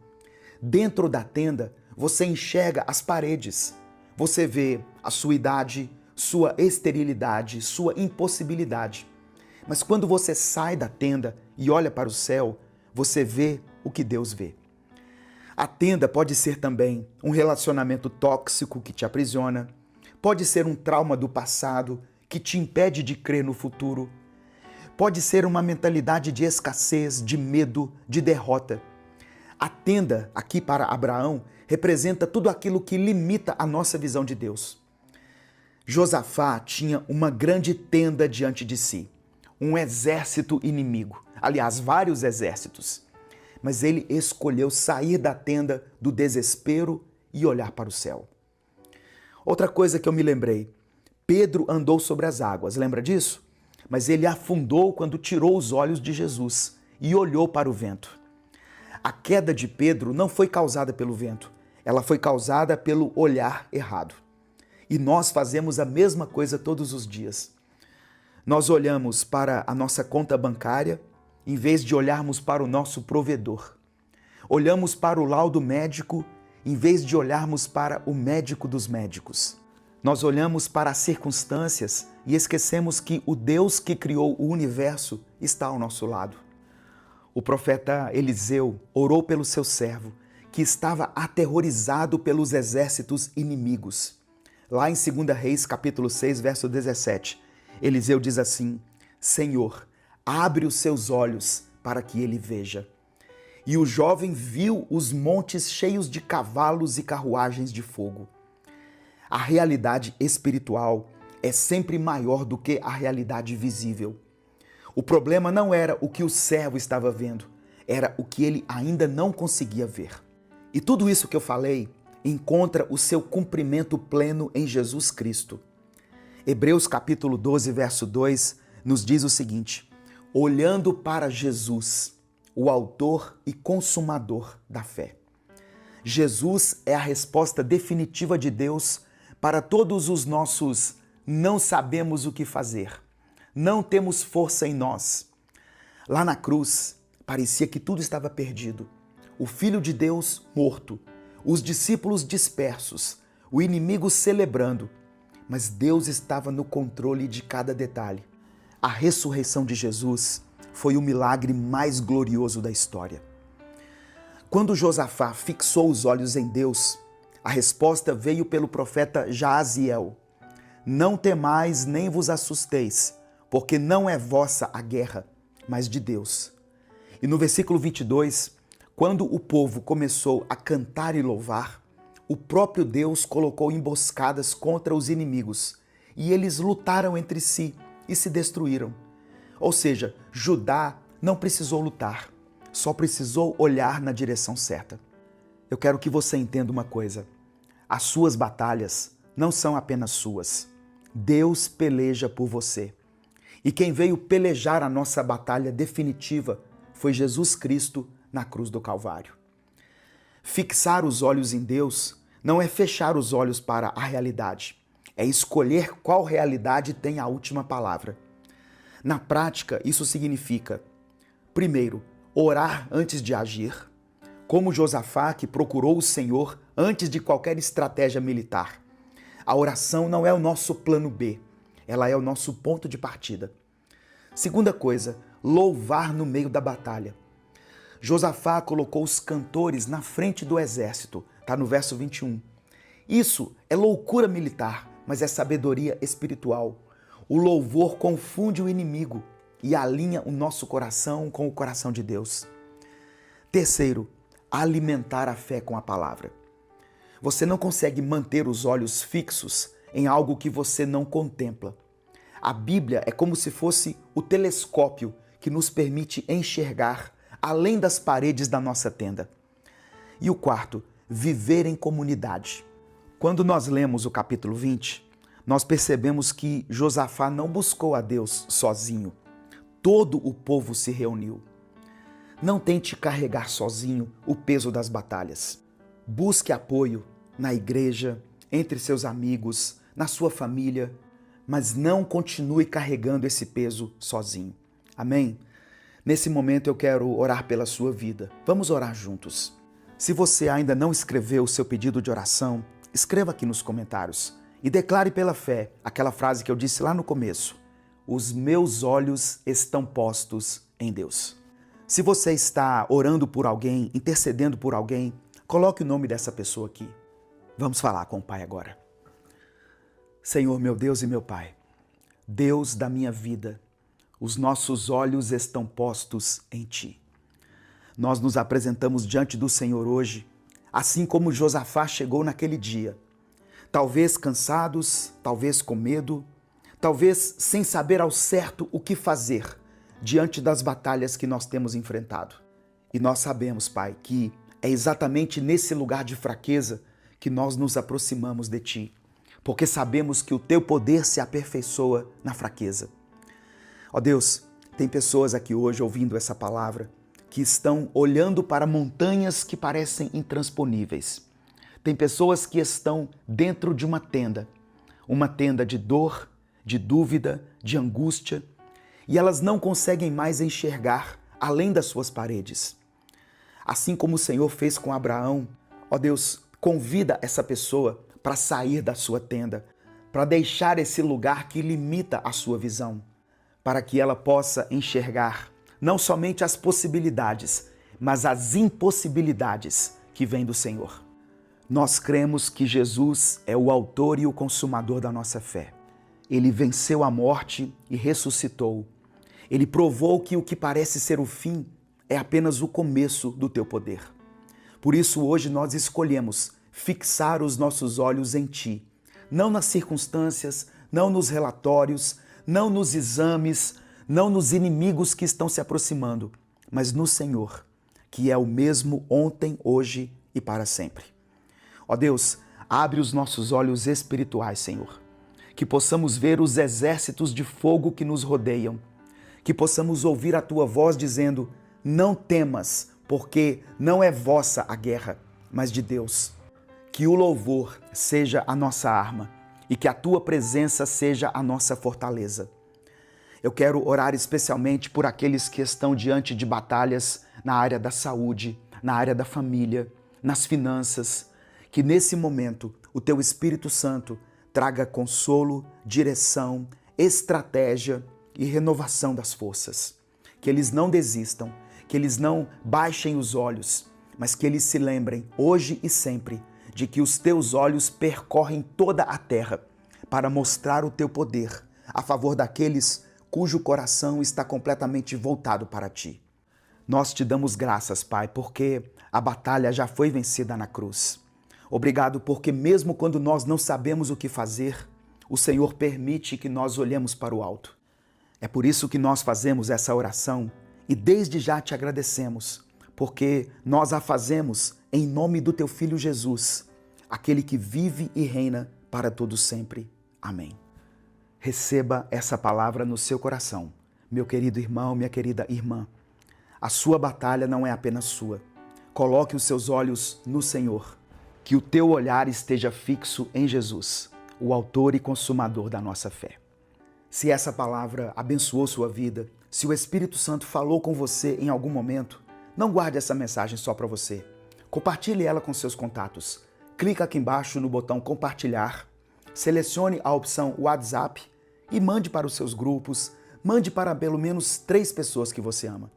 Speaker 1: Dentro da tenda, você enxerga as paredes. Você vê a sua idade, sua esterilidade, sua impossibilidade. Mas quando você sai da tenda e olha para o céu, você vê o que Deus vê. A tenda pode ser também um relacionamento tóxico que te aprisiona, pode ser um trauma do passado que te impede de crer no futuro, pode ser uma mentalidade de escassez, de medo, de derrota. A tenda, aqui para Abraão, representa tudo aquilo que limita a nossa visão de Deus. Josafá tinha uma grande tenda diante de si, um exército inimigo, aliás, vários exércitos. Mas ele escolheu sair da tenda do desespero e olhar para o céu. Outra coisa que eu me lembrei, Pedro andou sobre as águas, lembra disso? Mas ele afundou quando tirou os olhos de Jesus e olhou para o vento. A queda de Pedro não foi causada pelo vento, ela foi causada pelo olhar errado. E nós fazemos a mesma coisa todos os dias. Nós olhamos para a nossa conta bancária em vez de olharmos para o nosso provedor. Olhamos para o laudo médico em vez de olharmos para o médico dos médicos. Nós olhamos para as circunstâncias e esquecemos que o Deus que criou o universo está ao nosso lado. O profeta Eliseu orou pelo seu servo, que estava aterrorizado pelos exércitos inimigos. Lá em 2 Reis, capítulo 6, verso 17, Eliseu diz assim: Senhor, abre os seus olhos para que ele veja. E o jovem viu os montes cheios de cavalos e carruagens de fogo. A realidade espiritual é sempre maior do que a realidade visível. O problema não era o que o servo estava vendo, era o que ele ainda não conseguia ver. E tudo isso que eu falei encontra o seu cumprimento pleno em Jesus Cristo. Hebreus capítulo 12, verso 2, nos diz o seguinte: olhando para Jesus, o autor e consumador da fé. Jesus é a resposta definitiva de Deus para todos os nossos não sabemos o que fazer, não temos força em nós. Lá na cruz, parecia que tudo estava perdido. O Filho de Deus morto, os discípulos dispersos, o inimigo celebrando, mas Deus estava no controle de cada detalhe. A ressurreição de Jesus foi o milagre mais glorioso da história. Quando Josafá fixou os olhos em Deus, a resposta veio pelo profeta Jaaziel: não temais nem vos assusteis, porque não é vossa a guerra, mas de Deus. E no versículo 22, quando o povo começou a cantar e louvar, o próprio Deus colocou emboscadas contra os inimigos, e eles lutaram entre si e se destruíram. Ou seja, Judá não precisou lutar, só precisou olhar na direção certa. Eu quero que você entenda uma coisa: as suas batalhas não são apenas suas. Deus peleja por você. E quem veio pelejar a nossa batalha definitiva foi Jesus Cristo na cruz do Calvário. Fixar os olhos em Deus não é fechar os olhos para a realidade, é escolher qual realidade tem a última palavra. Na prática, isso significa, primeiro, orar antes de agir, como Josafá, que procurou o Senhor antes de qualquer estratégia militar. A oração não é o nosso plano B, ela é o nosso ponto de partida. Segunda coisa, louvar no meio da batalha. Josafá colocou os cantores na frente do exército, está no verso 21. Isso é loucura militar, mas é sabedoria espiritual. O louvor confunde o inimigo e alinha o nosso coração com o coração de Deus. Terceiro, alimentar a fé com a palavra. Você não consegue manter os olhos fixos em algo que você não contempla. A Bíblia é como se fosse o telescópio que nos permite enxergar além das paredes da nossa tenda. E o quarto, viver em comunidade. Quando nós lemos o capítulo 20, nós percebemos que Josafá não buscou a Deus sozinho. Todo o povo se reuniu. Não tente carregar sozinho o peso das batalhas. Busque apoio na igreja, entre seus amigos, na sua família. mas não continue carregando esse peso sozinho. Amém? Nesse momento eu quero orar pela sua vida. Vamos orar juntos. Se você ainda não escreveu o seu pedido de oração, escreva aqui nos comentários e declare pela fé aquela frase que eu disse lá no começo: os meus olhos estão postos em Deus. Se você está orando por alguém, intercedendo por alguém, coloque o nome dessa pessoa aqui. Vamos falar com o Pai agora. Senhor, meu Deus e meu Pai, Deus da minha vida, os nossos olhos estão postos em Ti. Nós nos apresentamos diante do Senhor hoje, assim como Josafá chegou naquele dia, talvez cansados, talvez com medo, talvez sem saber ao certo o que fazer diante das batalhas que nós temos enfrentado. E nós sabemos, Pai, que é exatamente nesse lugar de fraqueza que nós nos aproximamos de Ti, porque sabemos que o Teu poder se aperfeiçoa na fraqueza. Ó Deus, tem pessoas aqui hoje ouvindo essa palavra que estão olhando para montanhas que parecem intransponíveis. Tem pessoas que estão dentro de uma tenda de dor, de dúvida, de angústia, e elas não conseguem mais enxergar além das suas paredes. Assim como o Senhor fez com Abraão, ó Deus, convida essa pessoa para sair da sua tenda, para deixar esse lugar que limita a sua visão, para que ela possa enxergar não somente as possibilidades, mas as impossibilidades que vêm do Senhor. Nós cremos que Jesus é o autor e o consumador da nossa fé. Ele venceu a morte e ressuscitou. Ele provou que o que parece ser o fim é apenas o começo do teu poder. Por isso, hoje nós escolhemos fixar os nossos olhos em Ti, não nas circunstâncias, não nos relatórios, não nos exames, não nos inimigos que estão se aproximando, mas no Senhor, que é o mesmo ontem, hoje e para sempre. Ó Deus, abre os nossos olhos espirituais, Senhor, que possamos ver os exércitos de fogo que nos rodeiam, que possamos ouvir a Tua voz dizendo: não temas, porque não é vossa a guerra, mas de Deus. Que o louvor seja a nossa arma e que a Tua presença seja a nossa fortaleza. Eu quero orar especialmente por aqueles que estão diante de batalhas na área da saúde, na área da família, nas finanças, que nesse momento o Teu Espírito Santo traga consolo, direção, estratégia e renovação das forças. Que eles não desistam, que eles não baixem os olhos, mas que eles se lembrem hoje e sempre de que os Teus olhos percorrem toda a terra para mostrar o Teu poder a favor daqueles cujo coração está completamente voltado para Ti. Nós Te damos graças, Pai, porque a batalha já foi vencida na cruz. Obrigado porque mesmo quando nós não sabemos o que fazer, o Senhor permite que nós olhemos para o alto. É por isso que nós fazemos essa oração e desde já Te agradecemos, porque nós a fazemos em nome do Teu Filho Jesus, aquele que vive e reina para todo sempre. Amém. Receba essa palavra no seu coração, meu querido irmão, minha querida irmã. A sua batalha não é apenas sua. Coloque os seus olhos no Senhor, que o teu olhar esteja fixo em Jesus, o autor e consumador da nossa fé. Se essa palavra abençoou sua vida, se o Espírito Santo falou com você em algum momento, não guarde essa mensagem só para você. Compartilhe ela com seus contatos. Clica aqui embaixo no botão compartilhar, selecione a opção WhatsApp e mande para os seus grupos, mande para pelo menos 3 pessoas que você ama.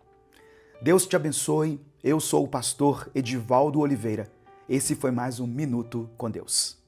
Speaker 1: Deus te abençoe. Eu sou o pastor Edivaldo Oliveira. Esse foi mais um Minuto com Deus.